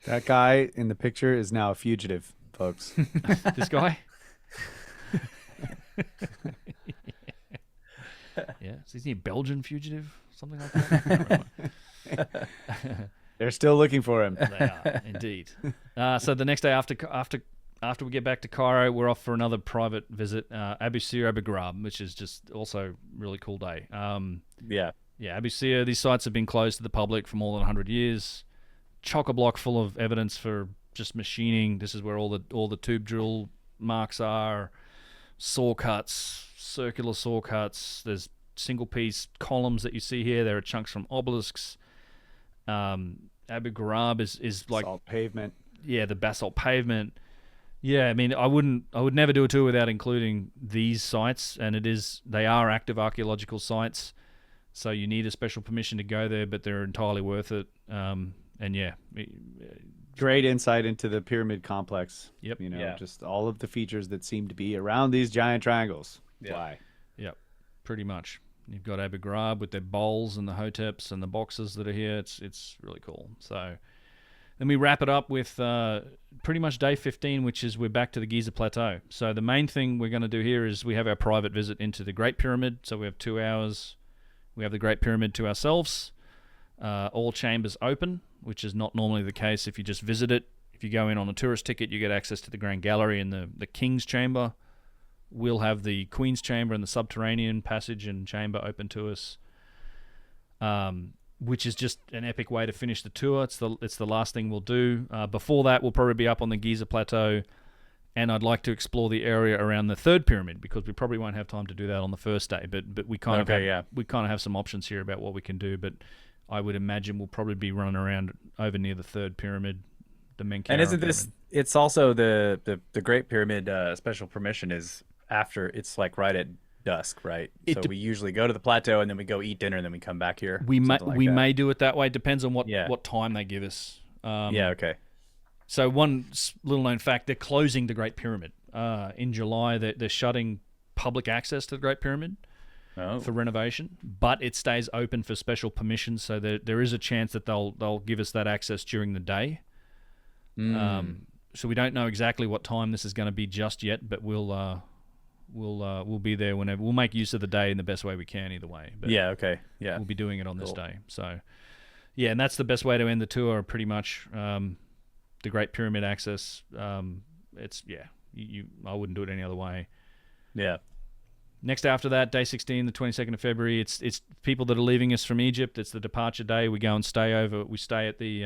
Speaker 1: That guy in the picture is now a fugitive, folks.
Speaker 3: This guy? Yeah. So is he a Belgian fugitive? Something like that?
Speaker 1: They're still looking for him.
Speaker 3: They are, indeed. So the next day after we get back to Cairo, we're off for another private visit, Abu Sir, Abu Ghraib, which is just also a really cool day. Yeah, Abu Sir, these sites have been closed to the public for more than 100 years. Chock-a-block full of evidence for just machining. This is where all the tube drill marks are, saw cuts, circular saw cuts. There's single-piece columns that you see here. There are chunks from obelisks. Abu Ghraib is like
Speaker 1: basalt pavement.
Speaker 3: Yeah, the basalt pavement. Yeah, I mean, I would never do a tour without including these sites, and they are active archaeological sites. So you need a special permission to go there, but they're entirely worth it. And yeah,
Speaker 1: great insight into the pyramid complex.
Speaker 3: Yep.
Speaker 1: Just all of the features that seem to be around these giant triangles. Why?
Speaker 3: Yep. Pretty much. You've got Abu Ghraib with their bowls and the hoteps and the boxes that are here. It's really cool. So then we wrap it up with pretty much day 15, which is we're back to the Giza Plateau. So the main thing we're going to do here is we have our private visit into the Great Pyramid. So we have 2 hours. We have the Great Pyramid to ourselves. All chambers open, which is not normally the case if you just visit it. If you go in on a tourist ticket, you get access to the Grand Gallery and the King's Chamber. We'll have the Queen's Chamber and the subterranean passage and chamber open to us, which is just an epic way to finish the tour. It's the last thing we'll do. Before that, we'll probably be up on the Giza Plateau, and I'd like to explore the area around the third pyramid because we probably won't have time to do that on the first day. But we kind of have some options here about what we can do. But I would imagine we'll probably be running around over near the third pyramid, the Menkaure.
Speaker 2: And isn't this?
Speaker 3: Pyramid.
Speaker 2: It's also the Great Pyramid special permission is after. It's like right at dusk, right? So we usually go to the plateau and then we go eat dinner and then we come back here.
Speaker 3: We may do it that way. Depends on what time they give us.
Speaker 2: Okay.
Speaker 3: So one little known fact, they're closing the Great Pyramid in July. They're shutting public access to the Great Pyramid for renovation, but it stays open for special permissions. So there is a chance that they'll give us that access during the day. So we don't know exactly what time this is going to be just yet, but we'll be there whenever. We'll make use of the day in the best way we can either way. But we'll be doing it on this day. So yeah, and that's the best way to end the tour pretty much. The Great Pyramid access. It's I wouldn't do it any other way.
Speaker 2: Yeah.
Speaker 3: Next after that, day 16, the 22nd of February, it's people that are leaving us from Egypt. It's the departure day. We go and stay over. We stay at the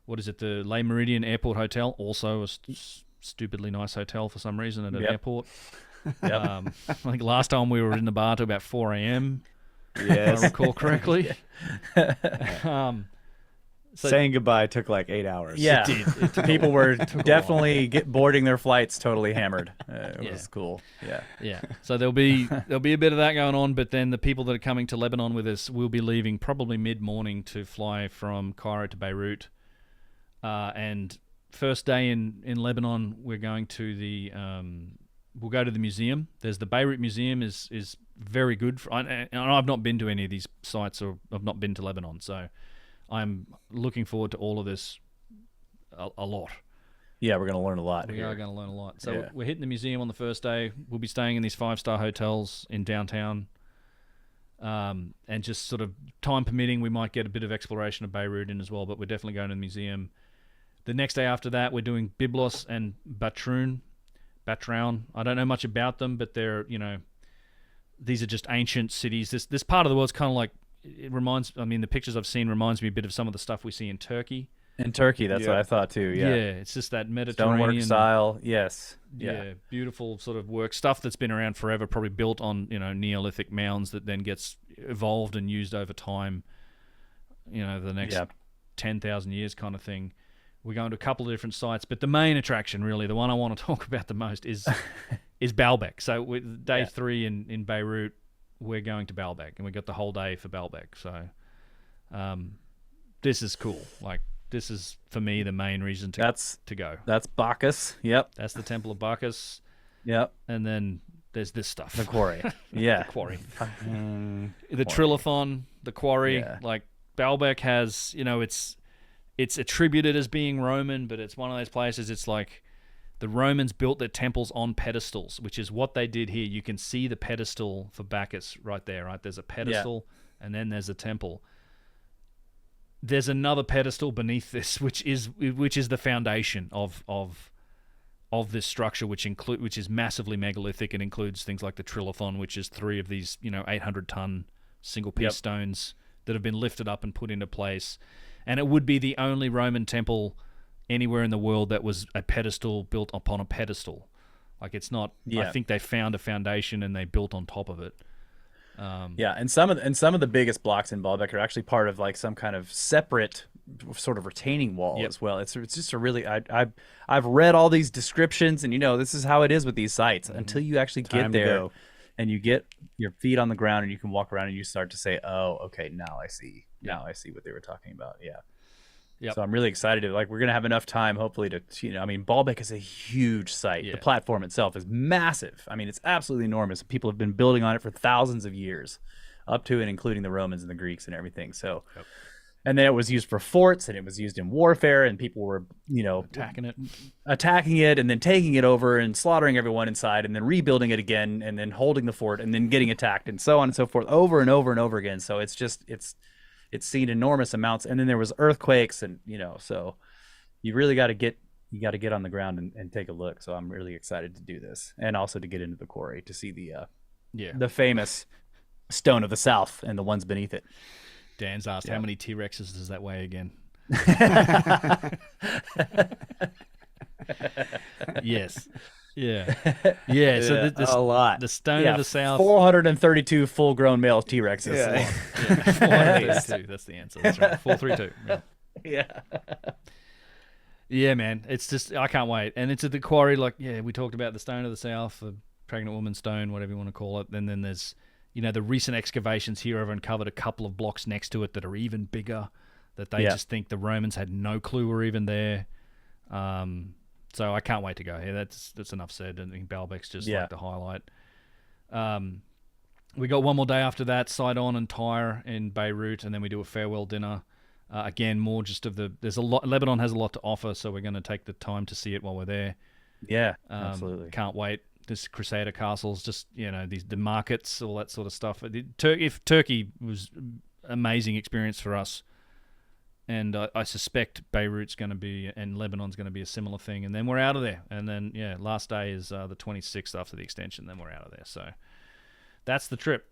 Speaker 3: the Le Méridien Airport Hotel, also a stupidly nice hotel for some reason at an airport. I think last time we were in the bar till about 4 a.m.
Speaker 1: Yes.
Speaker 3: If I recall correctly.
Speaker 1: So saying goodbye took like 8 hours.
Speaker 2: Yeah,
Speaker 3: it did.
Speaker 2: People were definitely boarding their flights totally hammered. It was cool.
Speaker 3: Yeah. So there'll be a bit of that going on, but then the people that are coming to Lebanon with us will be leaving probably mid-morning to fly from Cairo to Beirut. And first day in Lebanon, we're going to we'll go to the museum. There's the Beirut Museum is very good. And I've not been to any of these sites, or I've not been to Lebanon, so I'm looking forward to all of this a lot.
Speaker 2: Yeah, we're going to learn a lot.
Speaker 3: We are going to learn a lot. So we're hitting the museum on the first day. We'll be staying in these 5-star hotels in downtown. And just sort of time permitting, we might get a bit of exploration of Beirut in as well, but we're definitely going to the museum. The next day after that, we're doing Byblos and Batroun. Batraun. I don't know much about them, but they're, these are just ancient cities. This part of the world's kind of like, the pictures I've seen reminds me a bit of some of the stuff we see in Turkey.
Speaker 2: In Turkey, that's what I thought too. Yeah,
Speaker 3: it's just that Mediterranean
Speaker 2: stonework style. Yes,
Speaker 3: yeah, beautiful sort of work stuff that's been around forever, probably built on Neolithic mounds that then gets evolved and used over time. The next 10,000 years kind of thing. We're going to a couple of different sites, but the main attraction, really, the one I want to talk about the most is Baalbek. So with day 3 in Beirut, we're going to Baalbek, and we got the whole day for Baalbek. So this is cool. Like, this is, for me, the main reason to go.
Speaker 2: That's Bacchus. Yep.
Speaker 3: That's the Temple of Bacchus.
Speaker 2: Yep.
Speaker 3: And then there's this stuff.
Speaker 2: The quarry. Yeah.
Speaker 3: The quarry. The Trillathon, the quarry.
Speaker 2: Yeah.
Speaker 3: Like, Baalbek has, it's attributed as being Roman, but it's one of those places, it's like the Romans built their temples on pedestals, which is what they did here. You can see the pedestal for Bacchus right there, right? There's a pedestal, and then there's a temple. There's another pedestal beneath this, which is the foundation of this structure, which is massively megalithic and includes things like the Trillathon, which is 3 of these 800-ton single piece stones that have been lifted up and put into place. And it would be the only Roman temple anywhere in the world that was a pedestal built upon a pedestal. Like, it's not. I think they found a foundation and they built on top of it.
Speaker 2: And some of the biggest blocks in Baalbek are actually part of like some kind of separate sort of retaining wall as well. It's just a really I've read all these descriptions, and this is how it is with these sites until you actually get there and you get your feet on the ground and you can walk around and you start to say, oh, okay, now I see. Now I see what they were talking about. Yeah. Yep. So I'm really excited we're going to have enough time, hopefully, to, Baalbek is a huge site. Yeah. The platform itself is massive. I mean, it's absolutely enormous. People have been building on it for thousands of years, up to and including the Romans and the Greeks and everything. So, and then it was used for forts, and it was used in warfare, and people were, attacking it and then taking it over and slaughtering everyone inside and then rebuilding it again and then holding the fort and then getting attacked and so on and so forth over and over and over again. So it's seen enormous amounts, and then there was earthquakes, and so you really got to get on the ground and take a look. So I'm really excited to do this, and also to get into the quarry to see the famous Stone of the South and the ones beneath it.
Speaker 3: Dan's asked, how many T-Rexes does that weigh again? Yes. Yeah. Yeah. So
Speaker 2: a lot.
Speaker 3: The Stone of the South.
Speaker 2: 432 full-grown male T-Rexes.
Speaker 3: Yeah. 432. That's the answer. That's right. 432.
Speaker 2: Yeah.
Speaker 3: Yeah, man. It's just, I can't wait. And it's at the quarry, we talked about the Stone of the South, the pregnant woman stone, whatever you want to call it. And then there's, the recent excavations here have uncovered a couple of blocks next to it that are even bigger, that they just think the Romans had no clue were even there. So I can't wait to go here. That's enough said. I think Baalbek's just like the highlight. We got one more day after that, Sidon and Tyre in Beirut, and then we do a farewell dinner. Again, more just of there's a lot. Lebanon has a lot to offer, so we're going to take the time to see it while we're there.
Speaker 2: Yeah, absolutely.
Speaker 3: Can't wait. This Crusader castles, just the markets, all that sort of stuff. If Turkey was amazing experience for us, and I suspect Beirut's going to be, and Lebanon's going to be a similar thing. And then we're out of there. And then last day is the 26th after the extension. Then we're out of there. So that's the trip.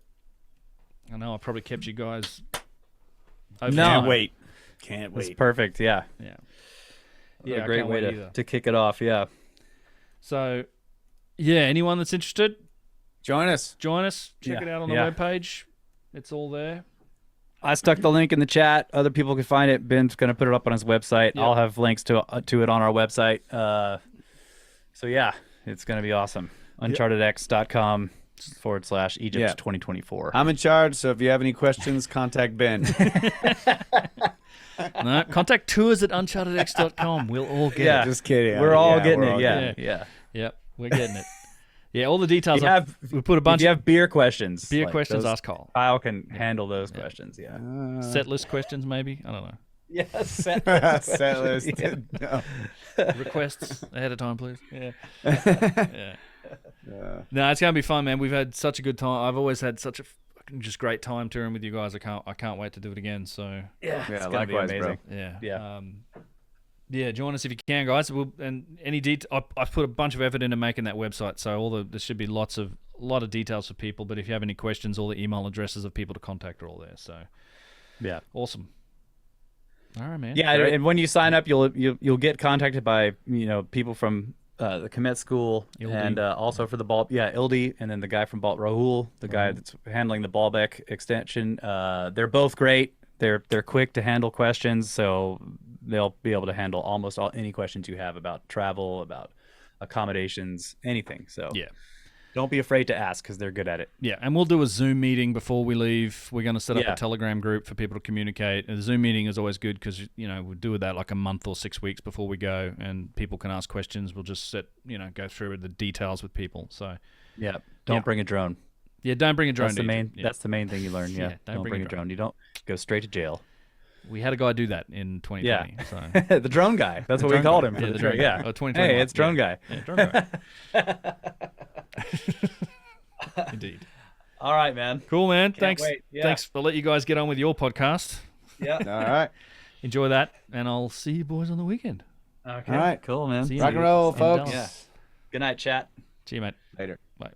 Speaker 3: I know I probably kept you guys.
Speaker 2: Can't wait.
Speaker 1: It's
Speaker 2: perfect. Yeah.
Speaker 3: Yeah.
Speaker 2: A great way to kick it off. Yeah.
Speaker 3: So, anyone that's interested,
Speaker 1: join us.
Speaker 3: Check it out on the webpage. It's all there.
Speaker 2: I stuck the link in the chat. Other people can find it. Ben's going to put it up on his website. I'll have links to it on our website. So it's going to be awesome. unchartedx.com/Egypt 2024.
Speaker 1: I'm in charge, so if you have any questions, contact Ben.
Speaker 3: No, contact tours@unchartedx.com. We'll all get it.
Speaker 1: Just kidding.
Speaker 2: We're all getting it. Yeah.
Speaker 3: Yep, we're getting it. Yeah, all the details. We put a
Speaker 2: If
Speaker 3: bunch.
Speaker 2: you have beer questions,
Speaker 3: questions, ask Kyle.
Speaker 2: Kyle can handle those questions. Yeah.
Speaker 3: Set list questions, maybe. I don't know.
Speaker 2: Yeah, set list.
Speaker 1: Set list. No.
Speaker 3: Requests ahead of time, please. Yeah. No, it's gonna be fun, man. We've had such a good time. I've always had such a just great time touring with you guys. I can't wait to do it again. So
Speaker 2: it's gonna be amazing.
Speaker 3: Bro. Yeah. Yeah, join us if you can, guys. And any I've put a bunch of effort into making that website, so there should be a lot of details for people. But if you have any questions, all the email addresses of people to contact are all there. So
Speaker 2: Yeah.
Speaker 3: awesome. All right, man.
Speaker 2: Yeah,
Speaker 3: Great.
Speaker 2: and when you sign up, you'll get contacted by people from the commit school
Speaker 3: Ildi.
Speaker 2: and also for the ball. Yeah, Ildi, and then the guy from Rahul, the guy that's handling the Ballbeck extension. They're both great. They're quick to handle questions, so they'll be able to handle almost any questions you have about travel, about accommodations, anything. So
Speaker 3: Yeah.
Speaker 2: don't be afraid to ask because they're good at it.
Speaker 3: Yeah, and we'll do a Zoom meeting before we leave. We're going to set up
Speaker 2: Yeah.
Speaker 3: a Telegram group for people to communicate. And the Zoom meeting is always good because, we'll do that like a month or 6 weeks before we go, and people can ask questions. We'll just go through the details with people. So,
Speaker 2: Yeah, don't bring a drone.
Speaker 3: yeah, don't bring a drone.
Speaker 2: That's the
Speaker 3: to
Speaker 2: main.
Speaker 3: Egypt. Yeah.
Speaker 2: That's the main thing you learn. Yeah,
Speaker 3: Yeah,
Speaker 2: don't bring a drone. You don't go straight to jail.
Speaker 3: We had a guy do that in 2020.
Speaker 2: Yeah,
Speaker 3: So.
Speaker 2: the drone guy. That's what we
Speaker 3: drone
Speaker 2: called
Speaker 3: guy.
Speaker 2: him.
Speaker 3: Yeah,
Speaker 2: For
Speaker 3: the
Speaker 2: the
Speaker 3: drone
Speaker 2: drone.
Speaker 3: guy.
Speaker 2: Yeah.
Speaker 3: Oh, 2021.
Speaker 2: Hey, it's drone guy.
Speaker 3: Yeah, drone guy. Indeed.
Speaker 2: All right, man.
Speaker 3: Cool, man.
Speaker 2: Can't
Speaker 3: Thanks.
Speaker 2: wait. Yeah.
Speaker 3: Thanks. I'll let you guys get on with your podcast.
Speaker 2: Yeah.
Speaker 1: All right.
Speaker 3: Enjoy that, and I'll see you boys on the weekend.
Speaker 2: Okay.
Speaker 1: All right.
Speaker 2: Cool, man.
Speaker 3: See you
Speaker 1: Rock and roll,
Speaker 3: in
Speaker 1: folks.
Speaker 3: Dallas.
Speaker 2: Yeah. Good night, chat.
Speaker 3: See you, mate.
Speaker 1: Later.
Speaker 3: Bye.